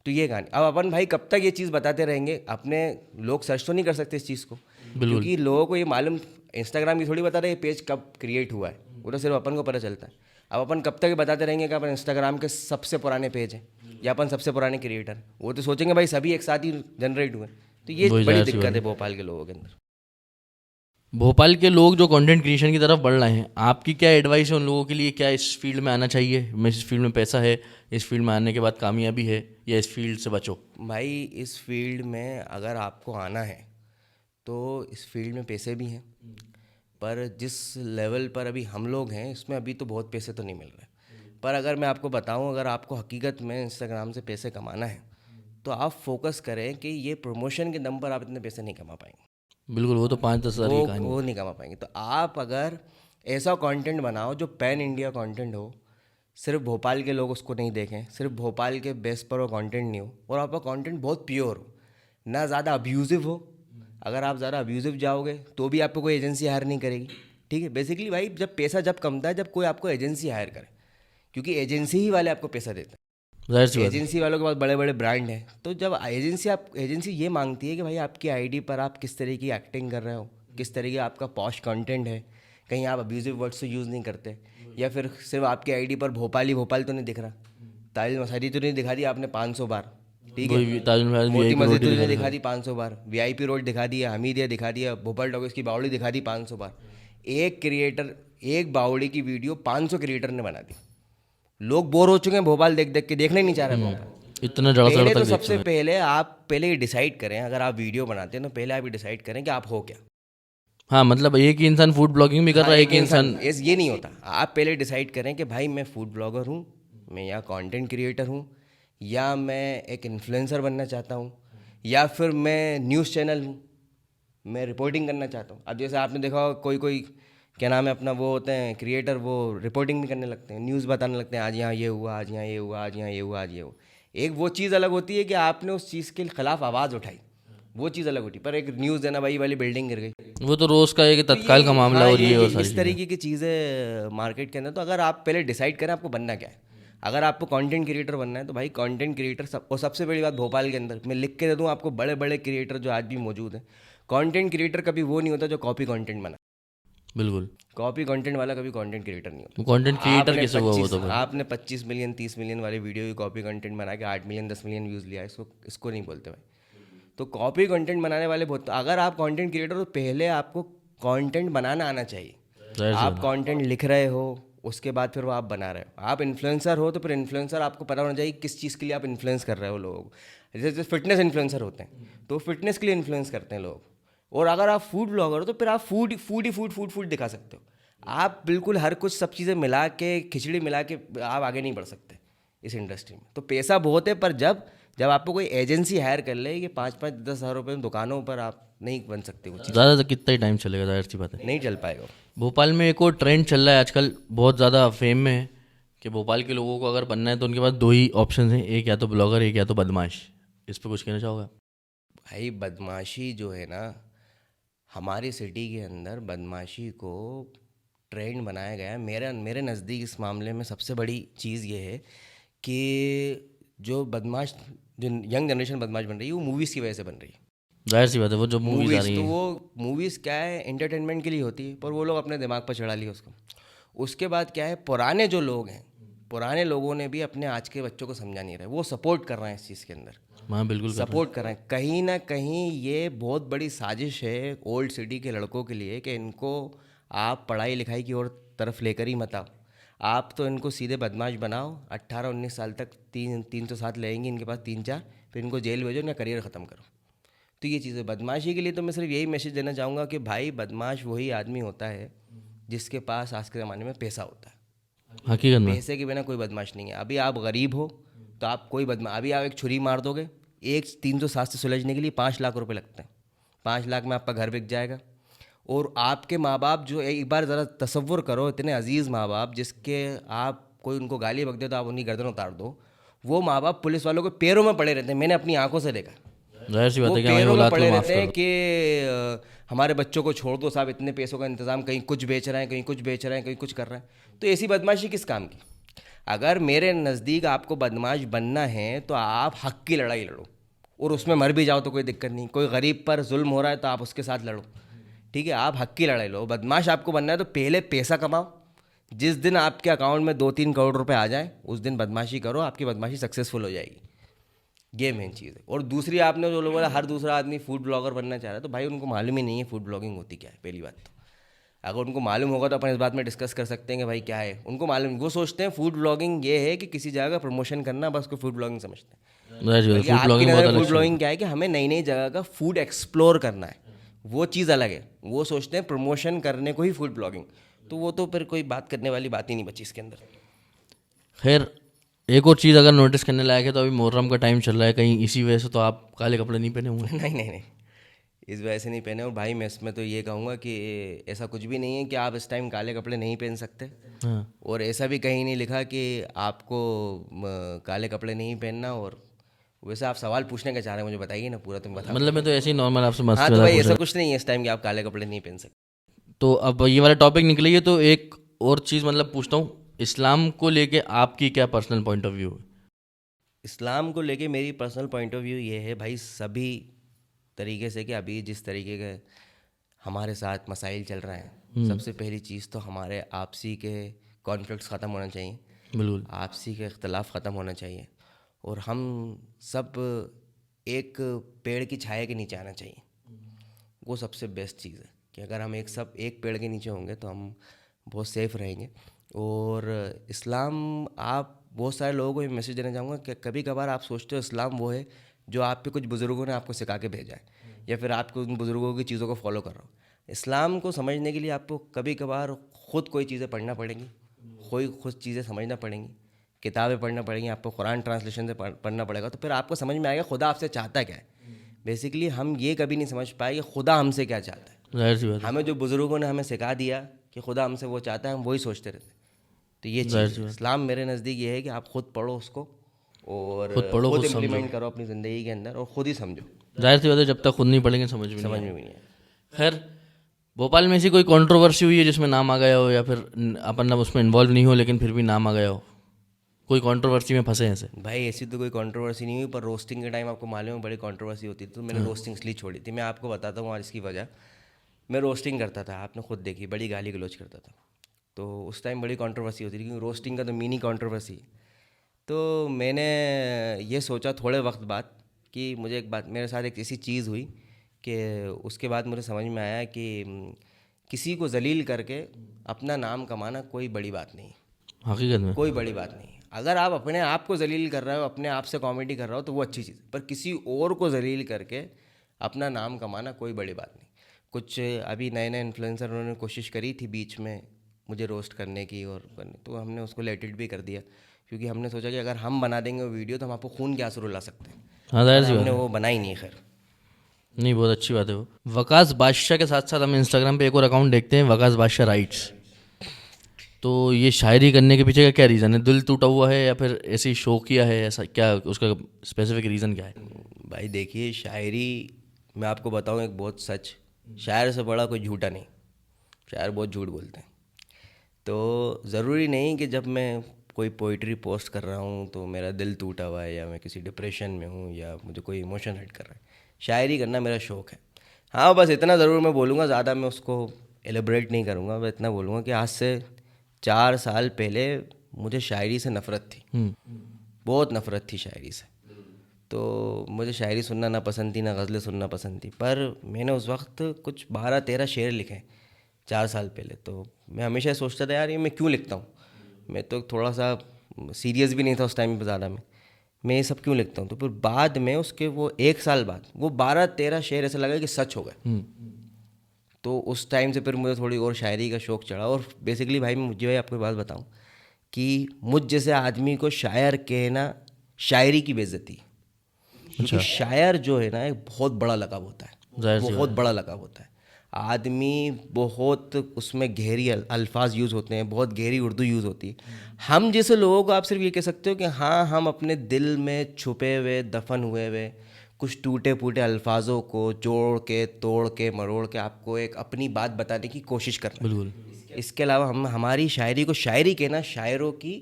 तो ये कहानी। अब अपन भाई कब तक ये चीज़ बताते रहेंगे? अपने लोग सर्च तो नहीं कर सकते इस चीज़ को, क्योंकि लोगों को ये मालूम, इंस्टाग्राम की थोड़ी बता रहे ये पेज कब क्रिएट हुआ है, वो तो सिर्फ अपन को पता चलता है। अब अपन कब तक ये बताते रहेंगे कि अपन इंस्टाग्राम के सबसे पुराने पेज हैं या अपन सबसे पुराने क्रिएटर, वो तो सोचेंगे भाई सभी एक साथ ही जनरेट हुए। तो ये बड़ी दिक्कत है भोपाल के लोगों के अंदर। भोपाल के लोग जो कंटेंट क्रिएशन की तरफ बढ़ रहे हैं, आपकी क्या एडवाइस है उन लोगों के लिए? क्या इस फील्ड में आना चाहिए? मैं इस फील्ड में पैसा है, इस फील्ड में आने के बाद कामयाबी है, या इस फील्ड से बचो? भाई इस फील्ड में अगर आपको आना है तो इस फील्ड में पैसे भी हैं, पर जिस लेवल पर अभी हम लोग हैं इसमें अभी तो बहुत पैसे तो नहीं मिल रहे। पर अगर मैं आपको बताऊं, अगर आपको हकीकत में इंस्टाग्राम से पैसे कमाना है तो आप फोकस करें कि ये प्रमोशन के दम पर आप इतने पैसे नहीं कमा पाएंगे। बिल्कुल, वो तो 5-10 हज़ार की कहानी। वो नहीं कमा पाएंगे। तो आप अगर ऐसा कंटेंट बनाओ जो पैन इंडिया कंटेंट हो, सिर्फ भोपाल के लोग उसको नहीं देखें, सिर्फ भोपाल के बेस पर वो कंटेंट नहीं हो, और आपका कंटेंट बहुत प्योर हो, ना ज़्यादा अब्यूज़िव हो। अगर आप ज़्यादा अब्यूज़िव जाओगे तो भी आपको कोई एजेंसी हायर नहीं करेगी, ठीक है। बेसिकली भाई जब पैसा जब कमता है जब कोई आपको एजेंसी हायर करे, क्योंकि एजेंसी ही वाले आपको पैसा देते हैं। जाहिर सी बात है। एजेंसी वालों के पास बड़े बड़े ब्रांड हैं, तो जब एजेंसी ये मांगती है कि भाई आपकी आईडी पर आप किस तरह की एक्टिंग कर रहे हो, किस तरह का आपका पॉश कंटेंट है, कहीं आप अब्यूजिव वर्ड्स तो यूज़ नहीं करते, या फिर सिर्फ आपकी आईडी पर भोपाल तो नहीं दिख रहा, ताज मस्जिद तो नहीं दिखा दी आपने 500 बार, ठीक है, मोती मस्जिद तो नहीं दिखा दी 500 बार, VIP रोड दिखा दिया, हमीदिया दिखा दिया, भोपाल टॉकीज की बावड़ी दिखा दी 500 बार। एक क्रिएटर, एक बावड़ी की वीडियो 500 क्रिएटर ने बना दी, लोग बोर हो चुके हैं भोपाल देख देख के, देखना ही नहीं चाह रहे भोपाल। इतना जड़ा पहले तक तो देख सबसे पहले आप पहले ये डिसाइड करें, अगर आप वीडियो बनाते हैं तो पहले आप ये डिसाइड करें कि आप हो क्या। हाँ, मतलब एक ही इंसान फूड ब्लॉगिंग भी कर रहा है, एक ही इंसान ये नहीं होता। आप पहले डिसाइड करें कि भाई मैं फूड ब्लॉगर हूँ, मैं या कंटेंट क्रिएटर हूँ, या मैं एक इन्फ्लुएंसर बनना चाहता हूँ, या फिर मैं न्यूज़ चैनल हूँ, मैं रिपोर्टिंग करना चाहता हूँ। अब जैसे आपने देखा होगा कोई कोई क्या नाम है अपना, वो होते हैं क्रिएटर, वो रिपोर्टिंग भी करने लगते हैं, न्यूज़ बताने लगते हैं, आज यहाँ ये हुआ, आज यहाँ ये हुआ, आज यहाँ ये हुआ, आज ये हुआ। एक वो चीज़ अलग होती है कि आपने उस चीज़ के खिलाफ आवाज़ उठाई, वो चीज़ अलग होती है। पर एक न्यूज़ देना, भाई वाली बिल्डिंग गिर गई, वो तो रोज का एक तत्काल का मामला, और ये और सारी इस तरीके की चीज़ें मार्केट के अंदर। तो अगर आप पहले डिसाइड करें आपको बनना क्या है। अगर आपको कंटेंट क्रिएटर बनना है तो भाई कंटेंट क्रिएटर सब, और सबसे बड़ी बात भोपाल के अंदर मैं लिख के दे दूँ आपको, बड़े बड़े क्रिएटर जो आज भी मौजूद हैं, कंटेंट क्रिएटर कभी वो नहीं होता जो कॉपी कंटेंट बना। बिल्कुल, कॉपी कंटेंट वाला कभी कंटेंट क्रिएटर नहीं होता। कंटेंट क्रिएटर कैसे हुआ वो तो भाई? आपने 25 मिलियन 30 मिलियन वाली वीडियो की कॉपी कंटेंट बना के 8 मिलियन 10 मिलियन व्यूज़ लिया, इसको नहीं बोलते भाई। तो कॉपी कंटेंट बनाने वाले बहुत, अगर आप कंटेंट क्रिएटर तो पहले आपको कंटेंट बनाना आना चाहिए। आप कंटेंट लिख रहे हो, उसके बाद फिर वो आप बना रहे हो। आप इन्फ्लुएंसर हो तो फिर इन्फ्लुएंसर आपको पता होना चाहिए किस चीज़ के लिए आप इन्फ्लुएंस कर रहे हो लोगों को। जैसे फिटनेस इन्फ्लुएंसर होते हैं तो फिटनेस के लिए इन्फ्लुएंस करते हैं लोग। और अगर आप फूड ब्लॉगर हो तो फिर आप फूड दिखा सकते हो। आप बिल्कुल हर कुछ सब चीज़ें मिला के, खिचड़ी मिला के आप आगे नहीं बढ़ सकते इस इंडस्ट्री में। तो पैसा बहुत है, पर जब आपको कोई एजेंसी हायर कर ले कि 5-5 10 हज़ार रुपये दुकानों पर, आप नहीं बन सकते वो चीज़, ज़्यादा से कितना ही टाइम चलेगा, जाहिर सी बात है, नहीं चल पाएगा। भोपाल में एक और ट्रेंड चल रहा है आजकल, बहुत ज़्यादा फेम में है कि भोपाल के लोगों को अगर बनना है तो उनके पास दो ही ऑप्शन हैं, एक या तो ब्लॉगर, एक या तो बदमाश। इस पर कुछ कहना चाहोगे? भाई बदमाशी जो है ना, हमारी सिटी के अंदर बदमाशी को ट्रेंड बनाया गया है। मेरे नज़दीक इस मामले में सबसे बड़ी चीज़ ये है कि जो यंग जनरेशन बदमाश बन रही है वो मूवीज़ की वजह से बन रही है। जाहिर सी बात है, वो जो मूवीज़ आ रही तो हैं, वो मूवीज़ क्या है, एंटरटेनमेंट के लिए होती है, पर वो लोग अपने दिमाग पर चढ़ा लिए उसको। उसके बाद क्या है, पुराने जो लोग हैं, पुराने लोगों ने भी अपने आज के बच्चों को समझा नहीं रहे, वो सपोर्ट कर रहे हैं इस चीज़ के अंदर, हाँ बिल्कुल सपोर्ट कर रहे हैं। कहीं ना कहीं ये बहुत बड़ी साजिश है ओल्ड सिटी के लड़कों के लिए कि इनको आप पढ़ाई लिखाई की ओर तरफ लेकर ही मत आओ। आप तो इनको सीधे बदमाश बनाओ, 18-19 साल तक 307 लगेंगे इनके पास 3-4, फिर इनको जेल भेजो, इनका करियर ख़त्म करो। तो ये चीज़ें बदमाशी के लिए, तो मैं सिर्फ यही मैसेज देना चाहूँगा कि भाई बदमाश वही आदमी होता है जिसके पास आज के ज़माने में पैसा होता है। हकीकत में। पैसे के बिना कोई बदमाश नहीं है। अभी आप गरीब हो तो आप कोई अभी आप एक छुरी मार दोगे, एक 307 से सुलझने के लिए 5 लाख रुपए लगते हैं। 5 लाख में आपका घर बिक जाएगा। और आपके माँ बाप जो, एक बार ज़रा तसव्वुर करो, इतने अजीज़ माँ बाप जिसके आप कोई उनको गाली बक दे तो आप उनकी गर्दन उतार दो, वो माँ बाप पुलिस वालों के पैरों में पड़े रहते हैं। मैंने अपनी आंखों से देखा, जाहिर सी बात वो है कि हमारी पैरों में औलाद को पड़े माफ रहते कर हैं दो। कि हमारे बच्चों को छोड़ दो साहब, इतने पैसों का इंतजाम, कहीं कुछ बेच रहे हैं, कहीं कुछ बेच रहे हैं, कहीं कुछ कर रहे हैं। तो ऐसी बदमाशी किस काम की? अगर मेरे नज़दीक आपको बदमाश बनना है तो आप हक की लड़ाई लड़ो, और उसमें मर भी जाओ तो कोई दिक्कत नहीं। कोई गरीब पर जुल्म हो रहा है तो आप उसके साथ लड़ो, ठीक है, आप हक की लड़ाई लो। बदमाश आपको बनना है तो पहले पैसा कमाओ। जिस दिन आपके अकाउंट में 2-3 करोड़ रुपए आ जाए उस दिन बदमाशी करो, आपकी बदमाशी सक्सेसफुल हो जाएगी। ये मेन चीज़ है। और दूसरी, आपने जो लोग बोला हर दूसरा आदमी फूड ब्लॉगर बनना चाह रहा है, तो भाई उनको मालूम ही नहीं है फूड ब्लॉगिंग होती क्या है। पहली बात तो अगर उनको मालूम होगा तो अपन इस बात में डिस्कस कर सकते हैं कि भाई क्या है। उनको मालूम, वो सोचते हैं फूड ब्लॉगिंग ये है कि किसी जगह का प्रमोशन करना, बस को फूड ब्लॉगिंग समझते हैं। जाहिर सी बात है, फूड ब्लॉगिंग बहुत अलग फूड ब्लॉगिंग क्या है कि हमें नई नई जगह का फूड एक्सप्लोर करना है, वो चीज़ अलग है। वो सोचते हैं प्रमोशन करने को ही फूड ब्लॉगिंग, तो वो तो फिर कोई बात करने वाली बात ही नहीं बची इसके अंदर। खैर, एक और चीज़ अगर नोटिस करने लायक है तो अभी मुहर्रम का टाइम चल रहा है, कहीं इसी वजह से तो आप काले कपड़े नहीं पहने हुए? नहीं, इस वजह से नहीं पहने। और भाई मैं इसमें तो ये कहूँगा कि ऐसा कुछ भी नहीं है कि आप इस टाइम काले कपड़े नहीं पहन सकते। हाँ, और ऐसा भी कहीं नहीं लिखा कि आपको काले कपड़े नहीं पहनना। और वैसे आप सवाल पूछने का चाह रहे हैं, मुझे बताइए ना पूरा, तुम बताओ। मतलब मैं तो ऐसे ही नॉर्मल आपसे मस्त हाँ, तो मजाक भाई पूछ ऐसा रहा कुछ नहीं है इस टाइम कि आप काले कपड़े नहीं पहन सकते। हूं। तो अब ये वाला टॉपिक निकली है तो एक और चीज़ मतलब पूछता हूँ, इस्लाम को लेके आपकी क्या पर्सनल पॉइंट ऑफ व्यू है? इस्लाम को लेके मेरी पर्सनल पॉइंट ऑफ व्यू ये है भाई, सभी तरीके से, कि अभी जिस तरीके के हमारे साथ मसाइल चल रहे हैं, सबसे पहली चीज़ तो हमारे आपसी के कॉन्फ्लिक्ट्स ख़त्म होना चाहिए, बिल्कुल। आपसी के इख्तलाफ ख़त्म होना चाहिए, और हम सब एक पेड़ की छाया के नीचे आना चाहिए। वो सबसे बेस्ट चीज़ है कि अगर हम एक पेड़ के नीचे होंगे तो हम बहुत सेफ़ रहेंगे। और इस्लाम, आप बहुत सारे लोगों को ये मैसेज देना चाहूँगा कि कभी कभार आप सोचते हो इस्लाम वो है जो आप पे कुछ बुज़ुर्गों ने आपको सिखा के भेजा है, या फिर आपको उन बुज़ुर्गों की चीज़ों को फॉलो कर रहा हो। इस्लाम को समझने के लिए आपको कभी कभार खुद कोई चीज़ें पढ़ना पड़ेंगी, खुद चीज़ें समझना पड़ेंगी, किताबें पढ़ना पड़ेंगी, आपको कुरान ट्रांसलेशन से पढ़ना पड़ेगा, तो फिर आपको समझ में आएगा खुदा आपसे चाहता क्या है। बेसिकली हम ये कभी नहीं समझ पाए कि खुदा हमसे क्या चाहता है। जाहिर सी बात है। हमें जो बुज़ुर्गों ने हमें सिखा दिया कि खुदा हमसे वो चाहता है, हम वही सोचते रहते हैं। तो ये चीज़ इस्लाम मेरे नज़दीक ये है कि आप खुद पढ़ो उसको और खुद पढ़ो, खुद खुद इम्प्लीमेंट करो अपनी ज़िंदगी के अंदर और खुद ही समझो। जाहिर सी बात है, जब तक खुद नहीं पढ़ेंगे समझ में समझ नहीं में भी नहीं आए। आएगा। खैर, भोपाल में ऐसी कोई कंट्रोवर्सी हुई है जिसमें नाम आ गया हो, या फिर अपन ना उसमें इन्वॉल्व नहीं हो लेकिन फिर भी नाम आ गया हो? कोई कंट्रोवर्सी में फंसे हैं ऐसे? भाई ऐसी तो कोई कंट्रोवर्सी नहीं हुई, पर रोस्टिंग के टाइम आपको मालूम है बड़ी कंट्रोवर्सी होती थी, तो मैंने रोस्टिंग इसलिए छोड़ी थी। मैं आपको बताता हूँ और इसकी वजह, मैं रोस्टिंग करता था, आपने खुद देखी, बड़ी गाली गलौज करता था, तो उस टाइम बड़ी कंट्रोवर्सी होती थी, क्योंकि रोस्टिंग का तो मिनी कंट्रोवर्सी। तो मैंने ये सोचा थोड़े वक्त बाद कि मुझे एक बात, मेरे साथ एक ऐसी चीज़ हुई कि उसके बाद मुझे समझ में आया कि किसी को जलील करके अपना नाम कमाना कोई बड़ी बात नहीं, हकीकत में कोई बड़ी बात नहीं। अगर आप अपने आप को जलील कर रहे हो, अपने आप से कॉमेडी कर रहे हो, तो वो अच्छी चीज़, पर किसी और को जलील करके अपना नाम कमाना कोई बड़ी बात नहीं। कुछ अभी नए नए इन्फ्लुएंसर उन्होंने कोशिश करी थी बीच में मुझे रोस्ट करने की और करने, तो हमने उसको लेट इट भी कर दिया, क्योंकि हमने सोचा कि अगर हम बना देंगे वो वीडियो तो हम आपको खून के आंसू रुला सकते हैं। हाँ, जाहिर सी बात हमने है। वो बनाई नहीं। खैर, नहीं, बहुत अच्छी बात है वो। वकास बादशाह के साथ साथ हम इंस्टाग्राम पे एक और अकाउंट देखते हैं, वकास बादशाह राइट्स। तो ये शायरी करने के पीछे का क्या रीज़न है? दिल टूटा हुआ है या फिर ऐसे ही शो किया है, ऐसा क्या उसका स्पेसिफिक रीज़न क्या है? भाई देखिए, शायरी मैं आपको बताऊं एक बहुत सच, शायर से बड़ा कोई झूठा नहीं। शायर बहुत झूठ बोलते हैं। तो ज़रूरी नहीं कि जब मैं कोई पोइट्री पोस्ट कर रहा हूँ तो मेरा दिल टूटा हुआ है या मैं किसी डिप्रेशन में हूँ या मुझे कोई इमोशन हिट कर रहा है। शायरी करना मेरा शौक़ है। हाँ, बस इतना ज़रूर मैं बोलूँगा, ज़्यादा मैं उसको एलिब्रेट नहीं करूँगा। मैं इतना बोलूँगा कि आज से 4 साल पहले मुझे शायरी से नफ़रत थी, बहुत नफ़रत थी शायरी से। तो मुझे शायरी सुनना ना पसंद थी, ना गज़लें सुनना पसंद थी। पर मैंने उस वक्त कुछ 12-13 शेर लिखे 4 साल पहले। तो मैं हमेशा सोचता था यार ये मैं क्यों लिखता हूँ। मैं तो थोड़ा सा सीरियस भी नहीं था उस टाइम पे ज़्यादा में, मैं ये सब क्यों लिखता हूँ। तो फिर बाद में उसके वो 1 साल बाद वो 12-13 शेर ऐसा लगा कि सच हो गए। तो उस टाइम से फिर मुझे थोड़ी और शायरी का शौक़ चढ़ा। और बेसिकली भाई मुझे भाई आपको बात बताऊँ कि मुझ जैसे आदमी को शायर कहना शायरी की बेइज्जती, क्योंकि शायर जो है ना एक बहुत बड़ा लक़ब होता है, बहुत बड़ा लक़ब होता है। आदमी बहुत उसमें गहरी अल्फाज यूज़ होते हैं, बहुत गहरी उर्दू यूज़ होती है। हम जैसे लोगों को आप सिर्फ ये कह सकते हो कि हाँ, हम अपने दिल में छुपे हुए दफन हुए हुए कुछ टूटे फूटे अल्फाजों को जोड़ के तोड़ के मरोड़ के आपको एक अपनी बात बताने की कोशिश करना। बिल्कुल। इसके अलावा हम हमारी शायरी को शायरी कहना शायरों की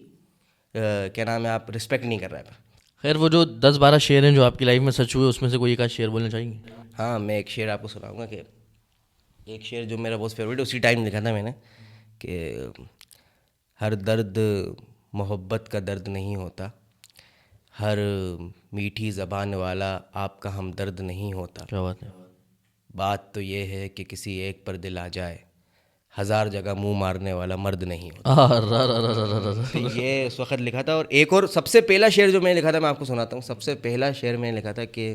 क्या नाम है, आप रिस्पेक्ट नहीं कर रहे हैं। खैर, वो जो 10-12 शेर हैं जो आपकी लाइफ में सच हुए, उसमें से कोई एक आध शेर बोलना चाहेंगे? हाँ, मैं एक शेर आपको सुनाऊंगा कि एक शेर जो मेरा बहुत फेवरेट है, उसी टाइम लिखा था मैंने कि हर दर्द मोहब्बत का दर्द नहीं होता, हर मीठी ज़बान वाला आपका हमदर्द नहीं होता। क्या बात है। बात तो ये है कि किसी एक पर दिल आ जाए, 1000 जगह मुंह मारने वाला मर्द नहीं होता। तो ये उस वक्त लिखा था। और एक और सबसे पहला शेर जो मैंने लिखा था मैं आपको सुनाता हूँ। सबसे पहला शेर मैंने लिखा था कि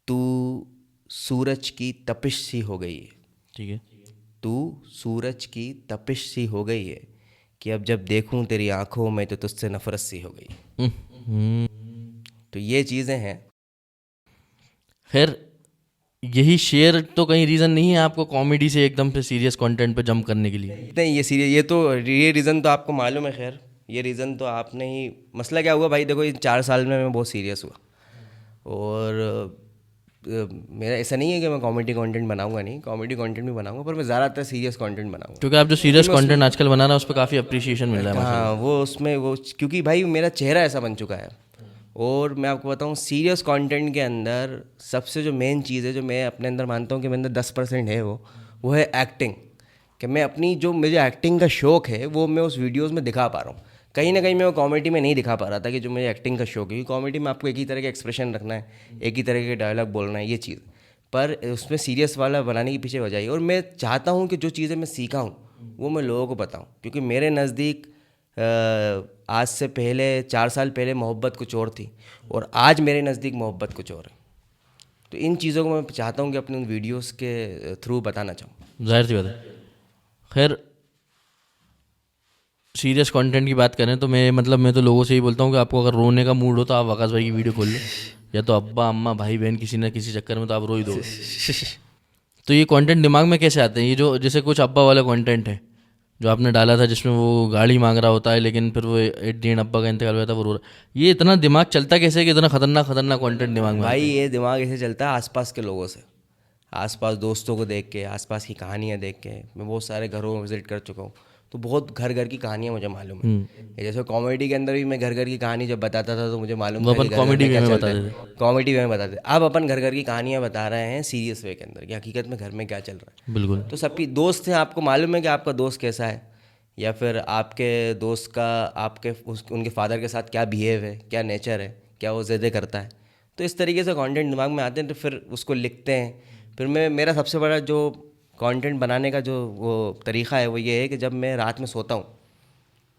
तू सूरज की तपिश सी हो गई है, ठीक है। तू सूरज की तपिश सी हो गई है कि अब जब देखूं तेरी आंखों में तो तुझसे नफरत सी हो गई। तो ये चीज़ें हैं। खैर, यही शेर तो कहीं रीज़न नहीं है आपको कॉमेडी से एकदम से सीरियस कंटेंट पे जंप करने के लिए? नहीं, ये सीरियस, ये रीज़न तो आपको मालूम है। खैर, ये रीज़न तो आपने ही, मसला क्या हुआ भाई, देखो इन 4 साल में मैं बहुत सीरियस हुआ। और मेरा ऐसा नहीं है कि मैं कॉमेडी कंटेंट बनाऊंगा नहीं, कॉमेडी कंटेंट भी बनाऊंगा, पर मैं ज़्यादातर सीरियस कंटेंट बनाऊंगा। क्योंकि आप जो सीरियस कंटेंट आजकल बना रहे हैं उस पर काफ़ी अप्रिसिएशन मिल रहा है। हाँ, वो उसमें वो क्योंकि भाई मेरा चेहरा ऐसा बन चुका है। और मैं आपको बताऊं, सीरियस कंटेंट के अंदर सबसे जो मेन चीज़ है, जो मैं अपने अंदर मानता हूँ कि मेरे अंदर 10% है, वो है एक्टिंग। कि मैं अपनी जो मुझे एक्टिंग का शौक़ है वो मैं उस वीडियोस में दिखा पा रहा हूँ। कहीं ना कहीं मैं वो कॉमेडी में नहीं दिखा पा रहा था कि जो मुझे एक्टिंग का शौक़ है। कॉमेडी में आपको एक ही तरह के एक्सप्रेशन रखना है, एक ही तरह के डायलॉग बोलना है, ये चीज़। पर उसमें सीरियस वाला बनाने के पीछे वजह है। और मैं चाहता हूँ कि जो चीज़ें मैं सीखा हूँ वो मैं लोगों को बताऊँ, क्योंकि मेरे नज़दीक आज से पहले 4 साल पहले मोहब्बत कुछ और थी और आज मेरे नज़दीक मोहब्बत कुछ और है। तो इन चीज़ों को मैं चाहता हूँ कि अपने उन वीडियोस के थ्रू बताना चाहूँ। जाहिर सी बात है। खैर सीरियस कंटेंट की बात करें तो मैं तो लोगों से ही बोलता हूँ कि आपको अगर रोने का मूड हो तो आप वकास भाई की वीडियो खोल लो, या तो अब्बा अम्मा भाई बहन किसी ना किसी चक्कर में तो आप रो ही दो। तो ये कंटेंट दिमाग में कैसे आते हैं? ये जो जैसे कुछ अब्बा वाला कंटेंट है जो आपने डाला था जिसमें वो गाड़ी मांग रहा होता है लेकिन फिर वो एट दी एंड अब्बा का इंतकाल हो जाता है, वो रो रहा है। ये इतना दिमाग चलता कैसे है कि इतना खतरनाक खतरनाक कंटेंट दिमाग में भाई ये दिमाग ऐसे चलता है आसपास के लोगों से, आसपास दोस्तों को देख के, आसपास की कहानियाँ देख के। मैं बहुत सारे घरों में विजिट कर चुका हूँ तो बहुत घर घर की कहानियाँ मुझे मालूम है। ये जैसे कॉमेडी के अंदर भी मैं घर घर की कहानी जब बताता था तो मुझे मालूम वो था कि अपन घर घर कॉमेडी में वे क्या में चल बता रहा देते है। कॉमेडी वे में बताते हैं। अब अपन घर घर की कहानियाँ बता रहे हैं सीरियस वे के अंदर कि हकीकत में घर में क्या चल रहा है। बिल्कुल। तो सबकी दोस्त हैं, आपको मालूम है कि आपका दोस्त कैसा है, या फिर आपके दोस्त का आपके उनके फादर के साथ क्या बिहेव है, क्या नेचर है, क्या वो ज़िद्दें करता है। तो इस तरीके से कंटेंट दिमाग में आते हैं तो फिर उसको लिखते हैं। फिर मेरा सबसे बड़ा जो कंटेंट बनाने का जो वो तरीक़ा है वो ये है कि जब मैं रात में सोता हूँ,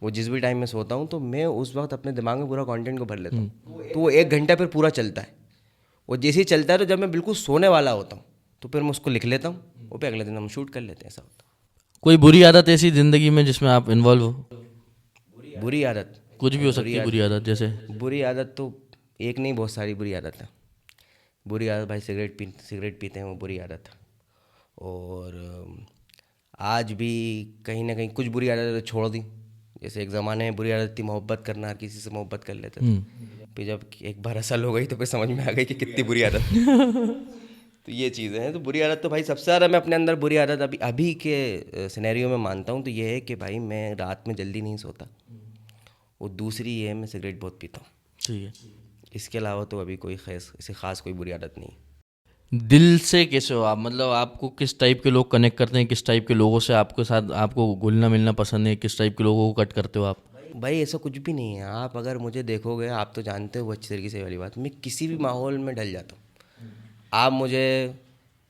वो जिस भी टाइम में सोता हूँ तो मैं उस वक्त अपने दिमाग में पूरा कंटेंट को भर लेता हूँ। तो वो 1 घंटा फिर पूरा चलता है। वो जैसे ही चलता है तो जब मैं बिल्कुल सोने वाला होता हूँ तो फिर मैं उसको लिख लेता हूँ, वो फिर अगले दिन हम शूट कर लेते हैं। ऐसा होता कोई बुरी आदत ऐसी ज़िंदगी में जिसमें आप इन्वॉल्व हो? है। बुरी आदत, कुछ भी हो सकती है बुरी आदत, जैसे बुरी आदत तो एक नहीं, बहुत सारी बुरी आदत है। बुरी आदत भाई सिगरेट पीते हैं, वो बुरी आदत है। और आज भी कहीं ना कहीं कुछ बुरी आदतें छोड़ दी। जैसे एक ज़माने में बुरी आदत थी मोहब्बत करना, हर किसी से मोहब्बत कर लेते थे। फिर जब एक बार असल हो गई तो फिर समझ में आ गई कि कितनी बुरी आदत। तो ये चीज़ें हैं। तो बुरी आदत तो भाई सबसे ज़्यादा मैं अपने अंदर बुरी आदत अभी के सिनेरियो में मानता हूँ तो ये है कि भाई मैं रात में जल्दी नहीं सोता। और दूसरी ये है मैं सिगरेट बहुत पीता हूँ। ठीक है। इसके अलावा तो अभी कोई ख़ास कोई बुरी आदत नहीं है। दिल से कैसे हो आप? मतलब आपको किस टाइप के लोग कनेक्ट करते हैं, किस टाइप के लोगों से आपके साथ आपको घुलना मिलना पसंद है, किस टाइप के लोगों को कट करते हो आप? भाई ऐसा कुछ भी नहीं है। आप अगर मुझे देखोगे, आप तो जानते हो अच्छी तरीके से वाली बात, मैं किसी भी माहौल में ढल जाता हूँ। आप मुझे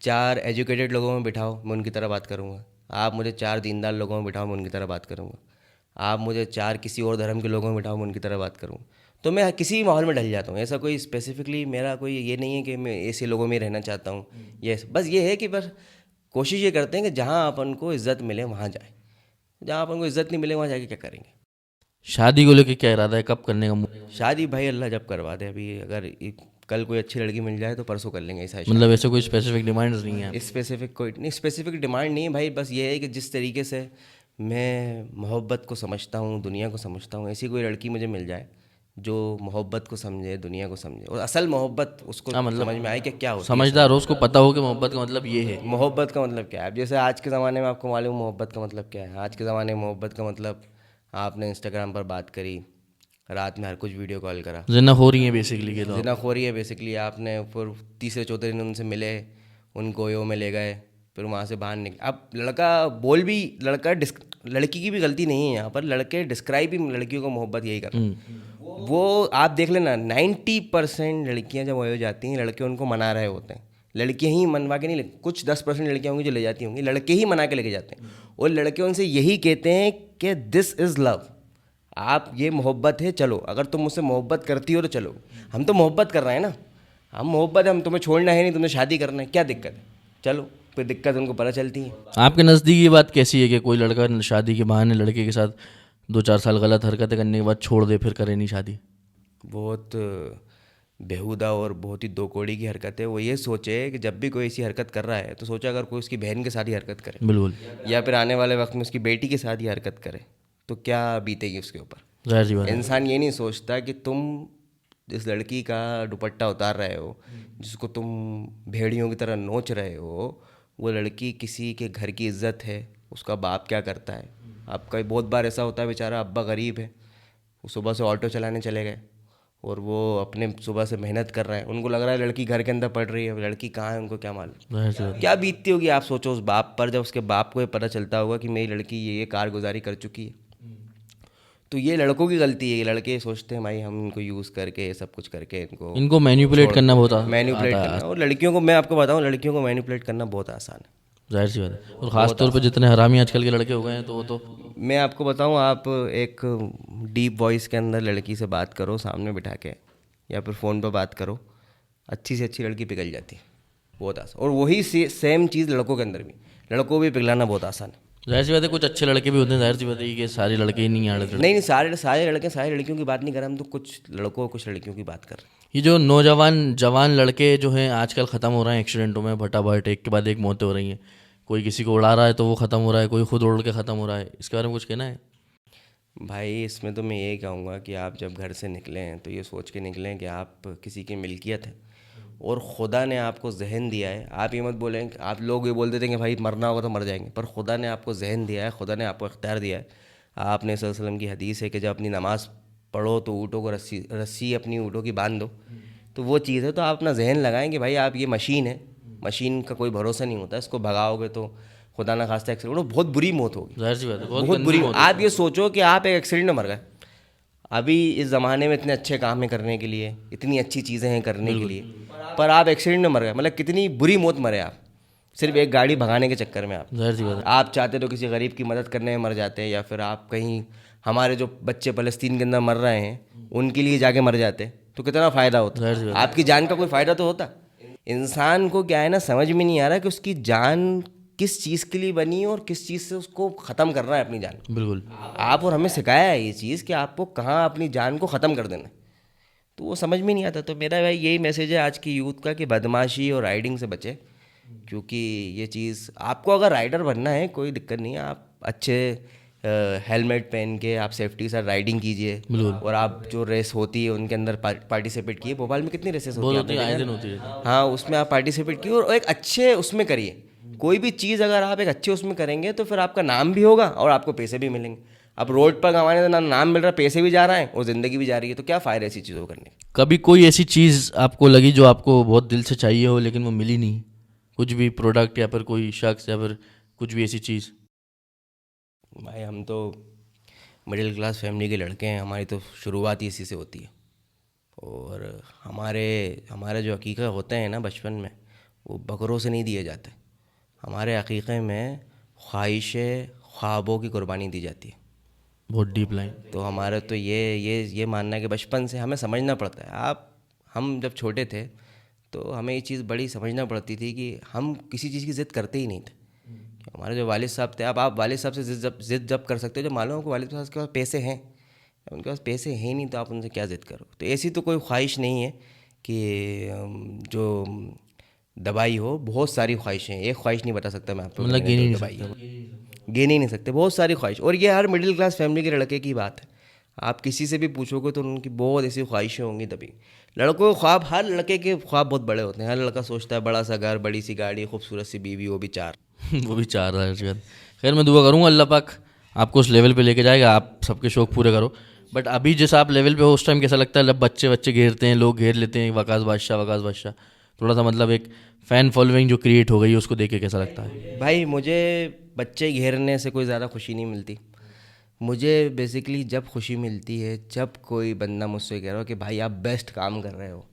4 एजुकेटेड लोगों में बिठाओ, मैं उनकी तरह बात करूँगा। आप मुझे 4 दीनदार लोगों में बिठाओ, मैं उनकी तरह बात करूँगा। आप मुझे 4 किसी और धर्म के लोगों में बिठाओ, मैं उनकी तरह बात करूँगा। तो मैं किसी भी माहौल में ढल जाता हूँ। ऐसा कोई स्पेसिफिकली मेरा कोई ये नहीं है कि मैं ऐसे लोगों में रहना चाहता हूँ। ये बस ये है कि बस कोशिश ये करते हैं कि जहाँ अपन को इज़्ज़त मिले वहाँ जाए, जहाँ अपन को इज़्ज़त नहीं मिले वहाँ जाके क्या करेंगे। शादी को लेकर क्या इरादा है, कब करने का शादी भाई अल्लाह जब करवा दे। अभी अगर कल कोई अच्छी लड़की मिल जाए तो परसों कर लेंगे ऐसा। मतलब ऐसे कोई स्पेसिफिक डिमांड्स नहीं है? स्पेसिफिक डिमांड नहीं है भाई। बस ये है कि जिस तरीके से मैं मोहब्बत को समझता हूँ, दुनिया को समझता हूँ, ऐसी कोई लड़की मुझे मिल जाए जो मोहब्बत को समझे, दुनिया को समझे और असल मोहब्बत उसको समझ में आए कि क्या होती है। समझदार हो, उसको पता हो कि मोहब्बत का मतलब ये है। मोहब्बत का मतलब क्या है। अब जैसे आज के ज़माने में आपको मालूम मोहब्बत का मतलब क्या है। आज के ज़माने में मोहब्बत का मतलब आपने इंस्टाग्राम पर बात करी, रात में हर कुछ वीडियो कॉल करा, जिन्ना हो रही है बेसिकली के तो जिना खोरी है बेसिकली। आपने फिर तीसरे चौथे दिन उनसे मिले, उनको यो में ले गए, फिर वहाँ से बाहर निकले। अब लड़की की भी गलती नहीं है यहाँ पर। लड़के डिस्क्राइब ही लड़कियों को मोहब्बत यही कर रहे हैं। वो आप देख लेना 90% लड़कियाँ जब हो जाती हैं, लड़के उनको मना रहे होते हैं। लड़कियाँ ही मनवा के नहीं, कुछ 10% लड़कियाँ होंगी जो ले जाती होंगी, लड़के ही मना के लेके जाते हैं। और लड़के उनसे यही कहते हैं कि दिस इज़ लव, आप ये मोहब्बत है, चलो अगर तुम मुझसे मोहब्बत करती हो तो चलो। हम तो मोहब्बत कर रहे हैं ना, हम मोहब्बत है, हम तुम्हें छोड़ना है नहीं, तुम्हें शादी करना है, क्या दिक्कत है, चलो। फिर दिक्कत उनको पता चलती है। आपके नज़दीक ये बात कैसी है कि कोई लड़का शादी के बहाने लड़के के साथ 2-4 साल गलत हरकतें करने के बाद छोड़ दे, फिर करे नहीं शादी? बहुत बेहुदा और बहुत ही दो कौड़ी की हरकत है। वो ये सोचे कि जब भी कोई ऐसी हरकत कर रहा है तो सोचा अगर कोई उसकी बहन के साथ ही हरकत करे, बिल्कुल, या फिर आने वाले वक्त में उसकी बेटी के साथ ही हरकत करे तो क्या बीतेगी उसके ऊपर। जाहिर सी बात है। इंसान ये नहीं सोचता कि तुम जिस लड़की का दुपट्टा उतार रहे हो, जिसको तुम भेड़ियों की तरह नोच रहे हो, वो लड़की किसी के घर की इज्जत है। उसका बाप क्या करता है, आपका बहुत बार ऐसा होता है बेचारा अब्बा गरीब है, वो सुबह से ऑटो चलाने चले गए और वो अपने सुबह से मेहनत कर रहे हैं, उनको लग रहा है लड़की घर के अंदर पड़ रही है, लड़की कहाँ है उनको क्या मालूम। जाहिर सी बात। क्या बीतती होगी आप सोचो उस बाप पर, जब उसके बाप को ये पता चलता होगा कि मेरी लड़की ये कारगुजारी कर चुकी है। तो ये लड़कों की गलती है। ये लड़के सोचते हैं भाई हम इनको यूज़ करके सब कुछ करके इनको मैनिपुलेट करना बहुत मैनिपुलेट करना, और लड़कियों को मैं आपको बताऊं, लड़कियों को मैनिपुलेट करना बहुत आसान है। जाहिर सी बात है, और ख़ास तौर पे जितने हरामी आजकल के लड़के हो गए हैं तो वो तो मैं आपको बताऊं, आप एक डीप वॉइस के अंदर लड़की से बात करो सामने बिठा के, या फिर फ़ोन पर बात करो, अच्छी से अच्छी लड़की पिघल जाती है, बहुत आसान। और वही सेम चीज़ लड़कों के अंदर भी, लड़कों को भी पिघलाना बहुत आसान है। जाहिर सी बात है, कुछ अच्छे लड़के भी होते हैं, जाहिर सी बात है कि सारे लड़के ही नहीं आड़े नहीं, सारे लड़के सारे लड़कियों की बात नहीं कर रहे हम, तो कुछ लड़कों कुछ लड़कियों की बात कर रहे हैं। ये जो नौजवान जवान लड़के जो हैं आजकल ख़त्म हो रहे हैं एक्सीडेंटों में, भटाभट एक के बाद एक मौतें हो रही हैं। कोई किसी को उड़ा रहा है तो वो ख़त्म हो रहा है, कोई खुद उड़ के ख़त्म हो रहा है। इसके बारे में कुछ कहना है? भाई इसमें तो मैं ये कहूँगा कि आप जब घर से निकलें हैं तो ये सोच के निकलें कि आप किसी की मिल्कियत है और खुदा ने आपको जहन दिया है। आप ये मत बोलें, आप लोग ये बोल देते हैं कि भाई मरना होगा तो मर जाएंगे, पर खुदा ने आपको जहन दिया है, खुदा ने आपको इख्तियार दिया है। आपने सल्लल्लाहु अलैहि वसल्लम की हदीस है कि जब अपनी नमाज़ पढ़ो तो ऊँटों को रस्सी अपनी ऊँटों की बांध दो, तो वो चीज़ है। तो आप अपना जहन लगाएं कि भाई आप ये मशीन है, मशीन का कोई भरोसा नहीं होता, इसको भगाओगे तो खुदा ना खास्ता एक्सीडेंट, बहुत बुरी मौत होगी, जाहिर सी बात है, बहुत बुरी। आप ये सोचो कि आप एक एक्सीडेंट में मर गए। अभी इस ज़माने में इतने अच्छे काम हैं करने के लिए, इतनी अच्छी चीज़ें हैं करने के लिए, पर आप एक्सीडेंट में मर गए, मतलब कितनी बुरी मौत मरे आप, सिर्फ एक गाड़ी भगाने के चक्कर में। आप जाहिर सी बात है, आप चाहते तो किसी गरीब की मदद करने में मर जाते हैं, या फिर आप कहीं हमारे जो बच्चे फ़लस्तीन के अंदर मर रहे हैं उनके लिए जाके मर जाते, तो कितना फ़ायदा होता। आपकी जान का कोई फ़ायदा तो होता। इंसान को क्या है ना, समझ में नहीं आ रहा कि उसकी जान किस चीज़ के लिए बनी और किस चीज़ से उसको ख़त्म करना है अपनी जान। बिल्कुल। आप और हमें सिखाया है ये चीज़ कि आपको कहाँ अपनी जान को ख़त्म कर देना है, तो वो समझ में नहीं आता। तो मेरा भाई यही मैसेज है आज की यूथ का कि बदमाशी और राइडिंग से बचे, क्योंकि ये चीज़ आपको अगर राइडर बनना है कोई दिक्कत नहीं है, आप अच्छे हेलमेट पहन के आप सेफ्टी के साथ राइडिंग कीजिए, और आप जो रेस होती है उनके अंदर पार्टिसिपेट किए। भोपाल में कितनी रेसेस होती है, आपने आए देखा दिन है? होती है। हाँ, उसमें आप पार्टिसिपेट किए और एक अच्छे उसमें करिए। कोई भी चीज़ अगर आप एक अच्छे उसमें करेंगे तो फिर आपका नाम भी होगा और आपको पैसे भी मिलेंगे। अब रोड पर कमाने से ना नाम मिल रहा, पैसे भी जा रहा है और ज़िंदगी भी जा रही है, तो क्या फ़ायदा ऐसी चीज़ों को करने का। कभी कोई ऐसी चीज़ आपको लगी जो आपको बहुत दिल से चाहिए हो लेकिन वो मिली नहीं, कुछ भी प्रोडक्ट या फिर कोई शख्स या फिर कुछ भी ऐसी चीज़? भाई हम तो मिडिल क्लास फैमिली के लड़के हैं, हमारी तो शुरुआत ही इसी से होती है। और हमारे जो अकीक़े होते हैं ना बचपन में, वो बकरों से नहीं दिए जाते। हमारे अकीक़े में ख्वाबों की कुर्बानी दी जाती है। बहुत डीप लाइन। तो हमारा तो ये मानना है कि बचपन से हमें समझना पड़ता है। हम जब छोटे थे तो हमें ये चीज़ बड़ी समझना पड़ती थी कि हम किसी चीज़ की ज़िद करते ही नहीं थे। हमारे जो वालिद साहब थे, अब आप वालिद साहब से ज़िद जब कर सकते हो, जो मालूम हो कि वालिद साहब के पास पैसे हैं, उनके पास पैसे हैं नहीं तो आप उनसे क्या ज़िद करो। तो ऐसी तो कोई ख्वाहिश नहीं है कि जो दबाई हो। बहुत सारी ख्वाहिशें हैं, एक ख्वाहिश नहीं बता सकता मैं आपको, मतलब गिन ही नहीं सकते, बहुत सारी ख्वाहिश। और ये हर मिडिल क्लास फैमिली के लड़के की बात है। आप किसी से भी पूछोगे तो उनकी बहुत ऐसी ख्वाहिशें होंगी। तभी लड़कों के ख्वाब, हर लड़के के ख्वाब बहुत बड़े होते हैं। हर लड़का सोचता है बड़ा सा घर, बड़ी सी गाड़ी, खूबसूरत सी बीवी, वो भी 4। वो भी 4 खैर मैं दुआ करूँगा अल्लाह पाक आपको उस लेवल पे लेके जाएगा, आप सबके शौक पूरे करो। बट अभी जिस आप लेवल पे हो उस टाइम कैसा लगता है? जब बच्चे घेरते हैं, लोग घेर लेते हैं, वकास बादशाह, थोड़ा सा मतलब एक फ़ैन फॉलोइंग जो क्रिएट हो गई है उसको देख के कैसा लगता है? भाई मुझे बच्चे घेरने से कोई ज़्यादा खुशी नहीं मिलती। मुझे बेसिकली जब खुशी मिलती है जब कोई बंदा मुझसे कह रहा हो कि भाई आप बेस्ट काम कर रहे हो,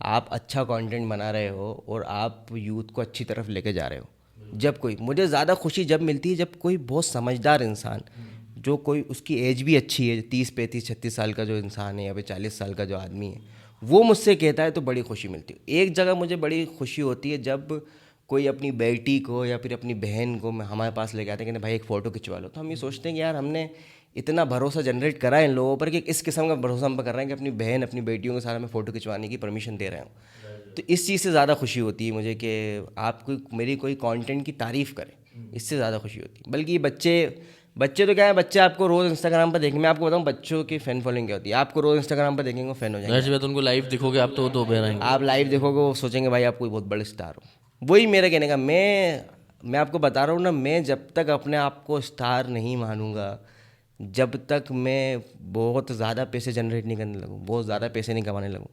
आप अच्छा कंटेंट बना रहे हो और आप यूथ को अच्छी तरफ लेके जा रहे हो। जब कोई, मुझे ज़्यादा खुशी जब मिलती है जब कोई बहुत समझदार इंसान, जो कोई उसकी एज भी अच्छी है, 30, 35, 36 साल का जो इंसान है या फिर 40 साल का जो आदमी है, वो मुझसे कहता है तो बड़ी खुशी मिलती है। एक जगह मुझे बड़ी खुशी होती है जब कोई अपनी बेटी को या फिर अपनी बहन को हमारे पास लेके आते हैं कि भाई एक फ़ोटो खिंचवा लो। तो हम ये सोचते हैं कि यार हमने इतना भरोसा जनरेट करा है इन लोगों पर कि इस किस्म का भरोसा हम पर कर रहे हैं कि अपनी बहन, अपनी बेटियों के साथ हमें फ़ोटो खिंचवाने की परमिशन दे रहे हो। तो इस चीज़ से ज़्यादा खुशी होती है मुझे कि आप मेरी कोई कंटेंट की तारीफ़ करें, इससे ज़्यादा खुशी होती है। बल्कि बच्चे तो क्या है, बच्चे आपको रोज़ इंस्टाग्राम पर देखेंगे। मैं आपको बताऊं बच्चों की फ़ैन फॉलोइंग क्या होती है। आपको रोज़ इंस्टाग्राम पर देखेंगे, फ़ैन हो जाएंगे। वैसे बात उनको लाइव दिखोगे आप तो बहराएंगे। आप लाइव देखोगे वो सोचेंगे भाई आप कोई बहुत बड़े स्टार हो। वही मेरा कहने का, मैं आपको बता रहा हूँ ना, मैं जब तक अपने आप को स्टार नहीं मानूंगा, जब तक मैं बहुत ज़्यादा पैसे जनरेट नहीं करने लगूँ, बहुत ज़्यादा पैसे नहीं कमाने लगूँ।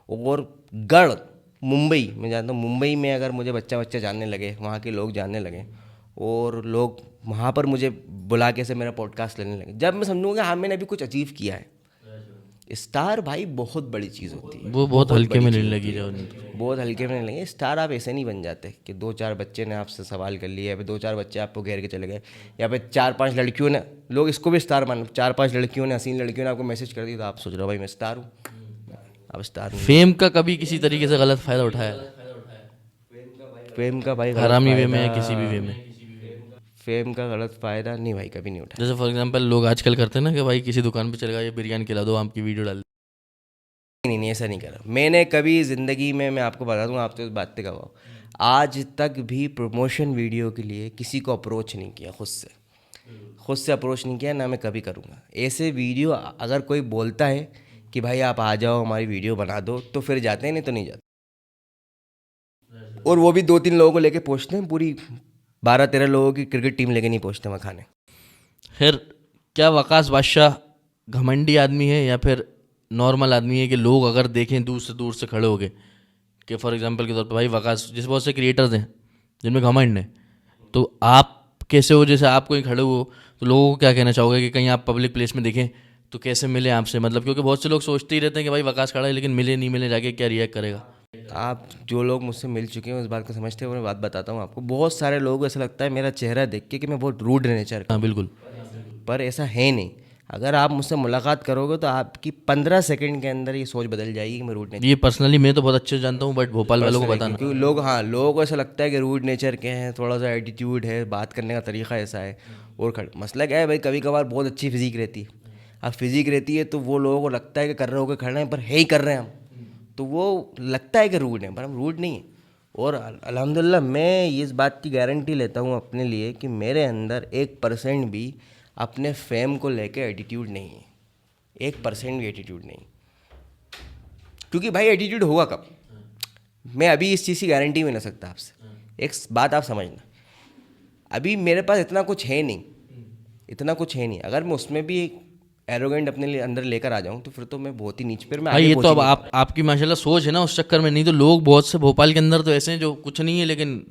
और मुंबई, मैं जानता हूँ मुंबई में अगर मुझे बच्चा जानने लगे, वहाँ के लोग जानने लगे और लोग वहाँ पर मुझे बुला के से मेरा पॉडकास्ट लेने लगे। जब मैं समझूंगा हाँ मैंने अभी कुछ अचीव किया है। स्टार भाई बहुत बड़ी चीज़ होती है, वो बहुत हल्के बड़ी में चीज़ लेने होती लगी है, जाओ। बहुत हल्के में नहीं लेंगे। स्टार आप ऐसे नहीं बन जाते कि 2-4 बच्चे ने आपसे सवाल कर लिया, या फिर 2-4 बच्चे आपको घेर के चले गए, या फिर 4-5 लड़कियों ने, लोग इसको भी स्टार मान, 4-5 लड़कियों ने, हसीन लड़कियों ने आपको मैसेज कर दिया तो आप सोच रहे हो भाई मैं स्टार हूँ। अब स्टार नहीं। फेम का कभी किसी तरीके से गलत फायदा उठाया? फेम का भाई गलत हरामी वे में या फायदा, किसी भी वे में? फेम का गलत फ़ायदा नहीं भाई, कभी नहीं उठाया। जैसे फॉर एग्जांपल लोग आजकल करते हैं ना कि भाई किसी दुकान पे चले गए, ये बिरयानी खिला दो, आपकी वीडियो डाल। नहीं नहीं, ऐसा नहीं करा मैंने कभी ज़िंदगी में। मैं आपको बता दूँ, आप तो इस बात पे गवाह हो, आज तक भी प्रमोशन वीडियो के लिए किसी को अप्रोच नहीं किया, खुद से अप्रोच नहीं किया, ना मैं कभी करूँगा। ऐसे वीडियो अगर कोई बोलता है कि भाई आप आ जाओ हमारी वीडियो बना दो, तो फिर जाते हैं, नहीं तो नहीं जाते। और वो भी 2-3 लोगों को लेके पहुँचते हैं, पूरी 12-13 लोगों की क्रिकेट टीम लेके नहीं पहुँचते वहाँ खाने। खैर, क्या वकास बादशाह घमंडी आदमी है या फिर नॉर्मल आदमी है कि लोग अगर देखें दूर से खड़े हो गए कि फॉर एग्जांपल के तौर पे भाई वकास, जैसे बहुत से क्रिएटर्स हैं जिनमें घमंड है, तो आप कैसे हो? जैसे आप कोई खड़े हो तो लोगों को क्या कहना चाहोगे कि कहीं आप पब्लिक प्लेस में देखें तो कैसे मिले आपसे? मतलब क्योंकि बहुत से लोग सोचते ही रहते हैं कि भाई वकास खड़ा है, लेकिन मिले नहीं मिले जाके क्या रिएक्ट करेगा। आप जो लोग मुझसे मिल चुके हैं उस बात को समझते हैं। मैं बात बताता हूँ आपको, बहुत सारे लोगों को ऐसा लगता है मेरा चेहरा देख के कि मैं बहुत रूड नेचर का, हाँ बिल्कुल। पर ऐसा है नहीं। अगर आप मुझसे मुलाकात करोगे तो आपकी 15 सेकंड के अंदर ये सोच बदल जाएगी कि मैं रूड नेचर। ये पर्सनली मैं तो बहुत अच्छे से जानता हूँ, बट भोपाल वालों को बताना। क्योंकि लोग, हाँ, लोगों को ऐसा लगता है कि रूड नेचर के हैं, थोड़ा सा एटीट्यूड है, बात करने का तरीका ऐसा है। और मसला क्या है भाई, कभी कभार बहुत अच्छी फिजिक रहती है। अब फिजिक रहती है तो वो लोगों को लगता है कि कर रहे हो के खड़े हैं, पर है ही कर रहे हैं हम, तो वो लगता है कि रूड है, पर हम रूड नहीं है। और अल्हम्दुलिल्लाह मैं इस बात की गारंटी लेता हूँ अपने लिए कि मेरे अंदर 1% भी अपने फेम को लेके एटीट्यूड नहीं है, 1% भी एटीट्यूड नहीं। क्योंकि भाई एटीट्यूड होगा कब? मैं अभी इस चीज़ की गारंटी भी नहीं सकता आपसे। एक बात आप समझना, अभी मेरे पास इतना कुछ है नहीं, इतना कुछ है नहीं। अगर मैं उसमें भी एरोगेंट अपने लिए अंदर लेकर आ जाऊँ तो फिर तो मैं बहुत ही नीचे, फिर मैं भाई आगे ये पहुंच तो ही अब नहीं। आपकी माशाल्लाह सोच है ना, उस चक्कर में। नहीं तो लोग बहुत से भोपाल के अंदर तो ऐसे हैं जो कुछ नहीं है लेकिन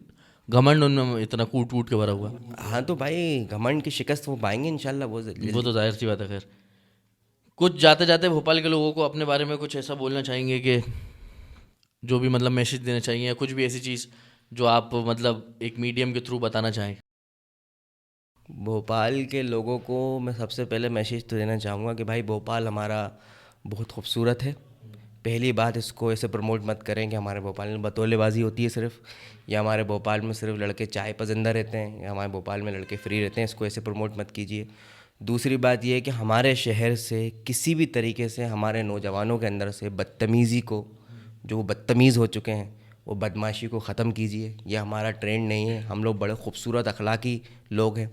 घमंड उनमें इतना कूट कूट के भरा हुआ। हाँ तो भाई घमंड की शिकस्त वो पाएंगे इंशाल्लाह बहुत जल्दी। वो तो जाहिर सी बात है। खैर, कुछ जाते जाते भोपाल के लोगों को अपने बारे में कुछ ऐसा बोलना चाहेंगे कि जो भी मतलब मैसेज देना चाहिए, या कुछ भी ऐसी चीज़ जो आप मतलब एक मीडियम के थ्रू बताना चाहें? भोपाल के लोगों को मैं सबसे पहले मैसेज तो देना चाहूँगा कि भाई भोपाल हमारा बहुत खूबसूरत है। पहली बात, इसको ऐसे प्रमोट मत करें कि हमारे भोपाल में बतौलेबाजी होती है सिर्फ, या हमारे भोपाल में सिर्फ लड़के चाय पसंदा रहते हैं, या हमारे भोपाल में लड़के फ्री रहते हैं। इसको ऐसे प्रमोट मत कीजिए। दूसरी बात यह है कि हमारे शहर से किसी भी तरीके से हमारे नौजवानों के अंदर से बदतमीज़ी को, जो वो बदतमीज़ हो चुके हैं, वो बदमाशी को ख़त्म कीजिए। ये हमारा ट्रेंड नहीं है, हम लोग बड़े खूबसूरत अखलाकी लोग हैं।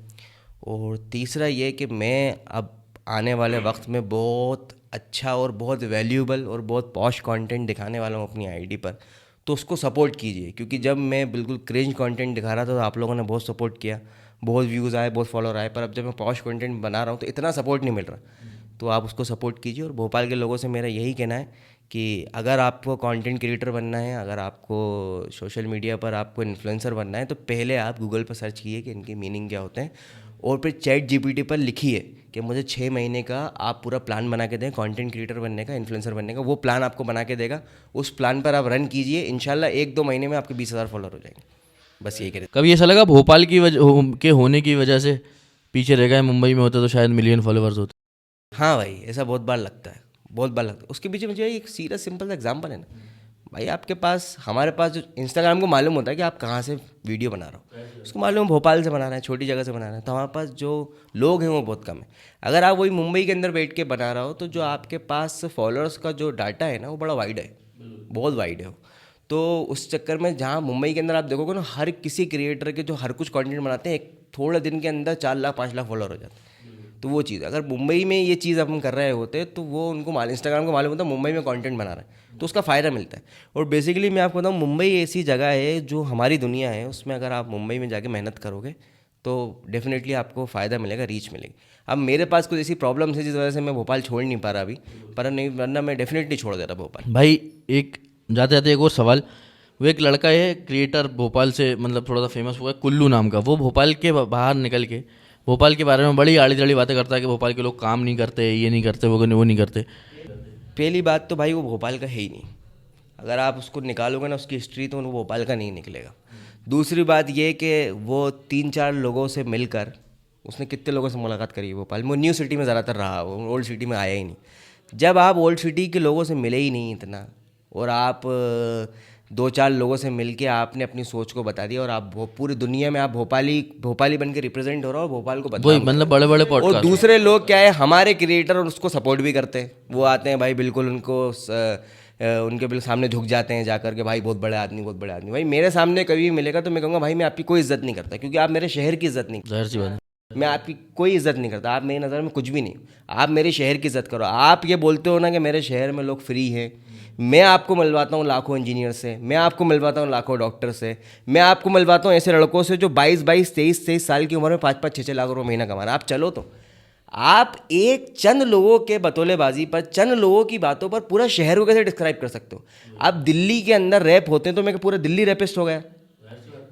और तीसरा ये कि मैं अब आने वाले वक्त में बहुत अच्छा और बहुत वैल्यूएबल और बहुत पॉश कंटेंट दिखाने वाला हूँ अपनी आईडी पर, तो उसको सपोर्ट कीजिए। क्योंकि जब मैं बिल्कुल क्रिंज कंटेंट दिखा रहा था तो आप लोगों ने बहुत सपोर्ट किया, बहुत व्यूज़ आए, बहुत फॉलोअर आए, पर अब जब मैं पॉश कंटेंट बना रहा हूँ तो इतना सपोर्ट नहीं मिल रहा। तो आप उसको सपोर्ट कीजिए। और भोपाल के लोगों से मेरा यही कहना है कि अगर आपको कंटेंट क्रिएटर बनना है, अगर आपको सोशल मीडिया पर आपको इन्फ्लुएंसर बनना है, तो पहले आप गूगल पर सर्च कीजिए कि इनके मीनिंग क्या होते हैं, और फिर चैट जीपीटी पर लिखिए कि मुझे 6 महीने का आप पूरा प्लान बना के दें कंटेंट क्रिएटर बनने का, इन्फ्लुएंसर बनने का। वो प्लान आपको बना के देगा, उस प्लान पर आप रन कीजिए, इंशाल्लाह 1-2 महीने में आपके 20,000 फॉलोअर हो जाएंगे। बस यही करें। कभी ऐसा लगा भोपाल की वजह के होने की वजह से पीछे रह गए, मुंबई में होते तो शायद मिलियन फॉलोअर्स होते? हाँ भाई, ऐसा बहुत बार लगता है, बहुत बार लगता है। उसके पीछे मुझे एक सीधा सिंपल सा एग्जांपल है ना भाई, आपके पास, हमारे पास जो इंस्टाग्राम को मालूम होता है कि आप कहाँ से वीडियो बना रहे हो, उसको मालूम भोपाल से बना रहे हैं, छोटी जगह से बना रहे हैं, तो हमारे पास जो लोग हैं वो बहुत कम है। अगर आप वही मुंबई के अंदर बैठ के बना रहा हो तो जो आपके पास फॉलोअर्स का जो डाटा है ना, वो बड़ा वाइड है, बहुत वाइड है। तो उस चक्कर में जहाँ मुंबई के अंदर आप देखोगे ना, हर किसी क्रिएटर के जो हर कुछ कंटेंट बनाते हैं, एक थोड़े दिन के अंदर 4 लाख 5 लाख फॉलोअर हो जाते हैं। तो वो चीज़, अगर मुंबई में ये चीज़ अपन कर रहे होते तो वो उनको इंस्टाग्राम को मालूम होता मुंबई में कंटेंट बना रहा है, तो उसका फ़ायदा मिलता है। और बेसिकली मैं आपको बताऊँ, मुंबई ऐसी जगह है जो हमारी दुनिया है, उसमें अगर आप मुंबई में जाके मेहनत करोगे तो डेफिनेटली आपको फ़ायदा मिलेगा, रीच मिलेगी। अब मेरे पास कुछ ऐसी प्रॉब्लम्स है जिस वजह से मैं भोपाल छोड़ नहीं पा रहा अभी, पर नहीं, वरना मैं डेफिनेटली छोड़ देता भोपाल। भाई एक जाते जाते एक और सवाल, वो एक लड़का है क्रिएटर भोपाल से, मतलब थोड़ा सा फेमस हुआ है, कुल्लू नाम का। वो भोपाल के बाहर निकल के भोपाल के बारे में बड़ी आड़ी टेढ़ी बातें करता है कि भोपाल के लोग काम नहीं करते, ये नहीं करते, वो नहीं करते। पहली बात तो भाई वो भोपाल का है ही नहीं। अगर आप उसको निकालोगे ना उसकी हिस्ट्री, तो वो भोपाल का नहीं निकलेगा। दूसरी बात ये कि वो 3-4 लोगों से मिलकर, उसने कितने लोगों से मुलाकात करी है भोपाल में। वो न्यू सिटी में ज़्यादातर रहा, वो ओल्ड सिटी में आया ही नहीं। जब आप ओल्ड सिटी के लोगों से मिले ही नहीं इतना, और आप 2-4 लोगों से मिलके आपने अपनी सोच को बता दिया, और आप पूरी दुनिया में आप भोपाली बन के रिप्रेजेंट हो रहा हो, और भोपाल को बदनाम वही मतलब बड़े बड़े कर रहे हो। और पॉडकास्ट। दूसरे लोग क्या है, हमारे क्रिएटर और उसको सपोर्ट भी करते हैं। वो आते हैं भाई, बिल्कुल उनको उनके बिल्कुल सामने झुक जाते हैं जाकर के, भाई बहुत बड़े आदमी, बहुत बड़े आदमी। भाई मेरे सामने कभी भी मिलेगा तो मैं कहूँगा भाई मैं आपकी कोई इज्जत नहीं करता, क्योंकि आप मेरे शहर की इज्जत नहीं, जाहिर सी बात है। मैं आपकी कोई इज्जत नहीं करता। आप मेरी नज़र में कुछ भी नहीं, आप मेरे शहर की इज्जत करो। आप ये बोलते हो ना कि मेरे शहर में लोग फ्री हैं, मैं आपको मिलवाता हूँ लाखों इंजीनियर से, मैं आपको मिलवाता हूँ लाखों डॉक्टर से, मैं आपको मिलवाता हूँ ऐसे लड़कों से जो 22-22, 23-23 साल की उम्र में 5-5, 6-6 लाख रुपये महीना कमा रहे हैं। आप चलो तो, आप एक चंद लोगों के बतौलेबाजी पर, चंद लोगों की बातों पर पूरा शहर को कैसे डिस्क्राइब कर सकते हो? आप दिल्ली के अंदर रैप होते हैं तो मैं पूरा दिल्ली रैपिस्ट हो गया?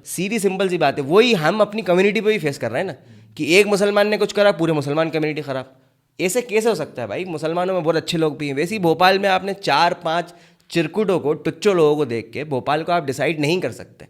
सीधी सिंपल सी बात है। वही हम अपनी कम्युनिटी पे भी फेस कर रहे हैं ना, कि एक मुसलमान ने कुछ करा, पूरे मुसलमान कम्युनिटी ख़राब। ऐसे कैसे हो सकता है भाई? मुसलमानों में बहुत अच्छे लोग भी हैं। वैसे ही भोपाल में आपने 4-5 चिरकुटों को, टुच्चों लोगों को देख के भोपाल को आप डिसाइड नहीं कर सकते।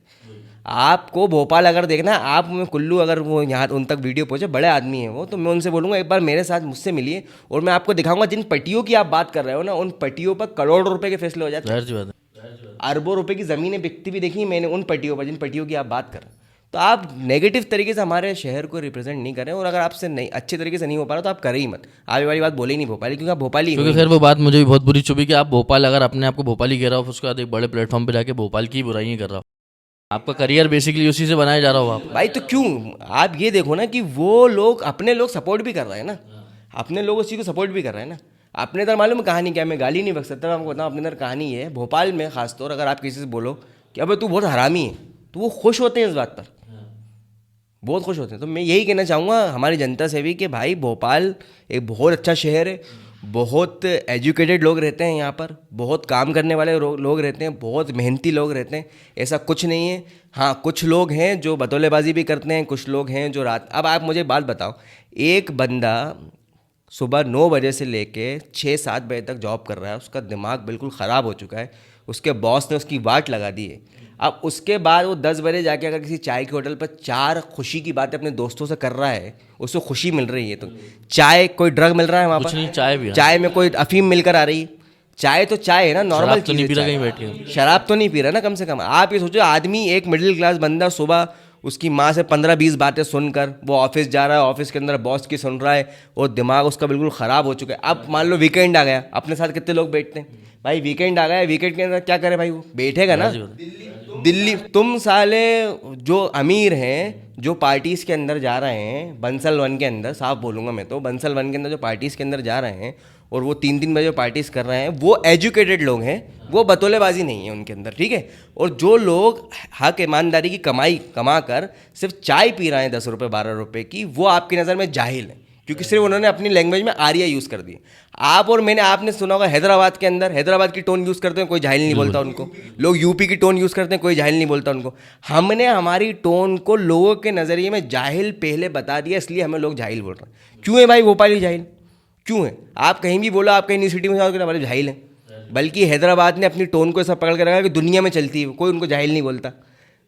आपको भोपाल अगर देखना है, आप में कुल्लू, अगर वो यहाँ उन तक वीडियो पहुँचे, बड़े आदमी हैं वो, तो मैं उनसे बोलूँगा एक बार मेरे साथ मुझसे मिलिए, और मैं आपको दिखाऊंगा जिन पट्टियों की आप बात कर रहे हो ना, उन पट्टियों पर करोड़ों रुपए के फैसले हो जाते हैं। जाहिर सी बात है। अरबों रुपए की ज़मीनें बिकती भी देखी मैंने उन पट्टियों पर, जिन पट्टियों की आप बात कर रहे हो। तो आप नेगेटिव तरीके से हमारे शहर को रिप्रेजेंट नहीं करें, और अगर आपसे नहीं अच्छे तरीके से नहीं हो पा रहा तो आप करें ही मत। आप ये वाली बात बोले ही नहीं भोपाली, क्योंकि आप भोपाली क्योंकि खैर वो बात मुझे भी बहुत बुरी चुभी कि आप भोपाल, अगर अपने आप को भोपाली कह रहा हो, उसके बाद एक बड़े प्लेटफॉर्म पे जाके भोपाल की बुराइयां कर रहा हो। आपका करियर बेसिकली उसी से बनाया जा रहा हो आप। भाई। तो क्यों, आप ये देखो ना कि वो लोग, अपने लोग सपोर्ट भी कर रहे हैं ना, अपने लोग उसी को सपोर्ट भी कर रहे हैं ना। अपने इधर मालूम कहानी क्या, मैं गाली नहीं बक सकता, मैं आपको बताऊँ अपने इधर कहानी है। भोपाल में खासतौर अगर आप किसी से बोलो कि अबे तू बहुत हरामी है, तो वो खुश होते हैं इस बात पर, बहुत खुश होते हैं। तो मैं यही कहना चाहूँगा हमारी जनता से भी कि भाई भोपाल एक बहुत अच्छा शहर है, बहुत एजुकेटेड लोग रहते हैं यहाँ पर, बहुत काम करने वाले लोग रहते हैं, बहुत मेहनती लोग रहते हैं। ऐसा कुछ नहीं है। हाँ, कुछ लोग हैं जो बतौलेबाजी भी करते हैं, कुछ लोग हैं जो रात। अब आप मुझे बात बताओ, एक बंदा सुबह 9 बजे से लेके 6-7 बजे तक जॉब कर रहा है, उसका दिमाग बिल्कुल ख़राब हो चुका है, उसके बॉस ने उसकी वाट लगा दी है। अब उसके बाद वो 10 बजे जाके अगर किसी चाय के होटल पर 4 खुशी की बातें अपने दोस्तों से कर रहा है, उसको खुशी मिल रही है, तो चाय, कोई ड्रग मिल रहा है वहाँ कुछ पर? नहीं, चाय भी है। चाय में कोई अफीम मिलकर आ रही है? चाय तो चाय है ना, नॉर्मल शराब तो चीज़ नहीं है पी रहा चाय। कहीं बैठ के। शराब तो नहीं पी रहा ना कम से कम। आप ये सोचो, आदमी एक मिडिल क्लास बंदा सुबह उसकी माँ से 15-20 बातें सुनकर वो ऑफिस जा रहा है, ऑफिस के अंदर बॉस की सुन रहा है, और दिमाग उसका बिल्कुल ख़राब हो चुका है। अब मान लो वीकेंड आ गया, अपने साथ कितने लोग बैठते हैं भाई? वीकेंड आ गया, वीकेंड के अंदर क्या करे भाई? वो बैठेगा ना दिल्ली। तुम साले जो अमीर हैं, जो पार्टीज़ के अंदर जा रहे हैं, बंसल वन के अंदर, साफ बोलूँगा मैं तो, बंसल वन के अंदर जो पार्टीज़ के अंदर जा रहे हैं और वो 3-3 बजे पार्टीज़ कर रहे हैं, वो एजुकेटेड लोग हैं, वो बतौलेबाजी नहीं है उनके अंदर, ठीक है। और जो लोग हक ईमानदारी की कमाई कमा कर सिर्फ चाय पी रहे हैं 10 रुपये 12 रुपये की, वो आपकी नज़र में जाहिल है, क्योंकि सिर्फ उन्होंने अपनी लैंग्वेज में आर्या यूज़ कर दी। आप और मैंने, आपने सुना होगा हैदराबाद के अंदर, हैदराबाद की टोन यूज़ करते हैं, कोई जाहिल नहीं बोलता उनको। लोग यूपी की टोन यूज़ करते हैं, कोई जाहिल नहीं बोलता उनको। हमने हमारी टोन को लोगों के नज़रिए में जाहिल पहले बता दिया, इसलिए हमें लोग जाहिल बोल रहे हैं। क्यों है भाई भोपाली जाहिल? क्यों है? आप कहीं भी बोलो, आप कहीं यूनिवर्सिटी में जाओगे ना, हमारे जाहिल हैं। बल्कि हैदराबाद ने अपनी टोन को ऐसा पकड़ के रखा कि दुनिया में चलती है, कोई उनको जाहिल नहीं बोलता।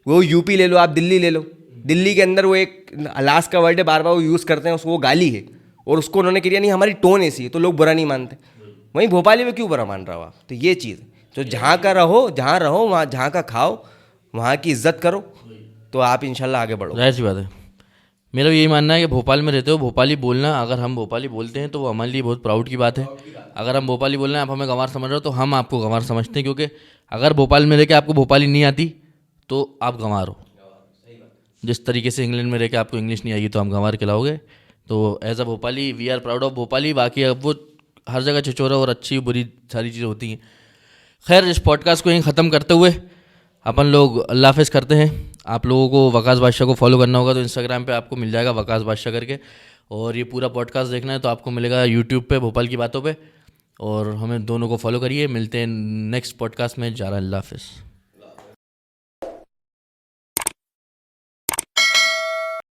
वो यूपी ले लो, आप दिल्ली ले लो, दिल्ली के अंदर वो एक लास्ट का वर्ड है, बार बार वो यूज़ करते हैं, उसको वो गाली है, और उसको उन्होंने किया नहीं हमारी टोन ऐसी है, तो लोग बुरा नहीं मानते। वहीं भोपाली में क्यों बुरा मान रहा हो आप? तो ये चीज़ तो जहाँ का रहो, जहाँ रहो, वहाँ जहाँ का खाओ, वहाँ की इज्जत करो, तो आप इंशाल्लाह आगे बढ़ो। जाहिर सी बात है। मेरा यही मानना है कि भोपाल में रहते हो, भोपाली बोलना, अगर हम भोपाली बोलते हैं तो वो हमारे लिए बहुत प्राउड की बात है। अगर हम भोपाली बोल रहे हैं, आप हमें गंवार समझ रहे हो, तो हम आपको गंवार समझते हैं, क्योंकि अगर भोपाल में रह के आपको भोपाली नहीं आती तो आप गंवार हो। जिस तरीके से इंग्लैंड में रह के आपको इंग्लिश नहीं आएगी तो हम गंवार कहलाओगे। तो as a Bhopali we are proud of Bhopali. बाकी अब वो हर जगह छिछोरा और अच्छी बुरी सारी चीज़ें होती हैं। खैर, इस पॉडकास्ट को यहीं ख़त्म करते हुए अपन लोग अल्लाह हाफ़िज़ करते हैं। आप लोगों को वकास बादशाह को फॉलो करना होगा तो इंस्टाग्राम पे आपको मिल जाएगा वकास बादशाह करके, और ये पूरा पॉडकास्ट देखना है तो आपको मिलेगा यूट्यूब पे भोपाल की बातों पे। और हमें दोनों को फॉलो करिए। मिलते हैं नेक्स्ट पॉडकास्ट में। जा रहा, अल्लाह हाफ़िज़।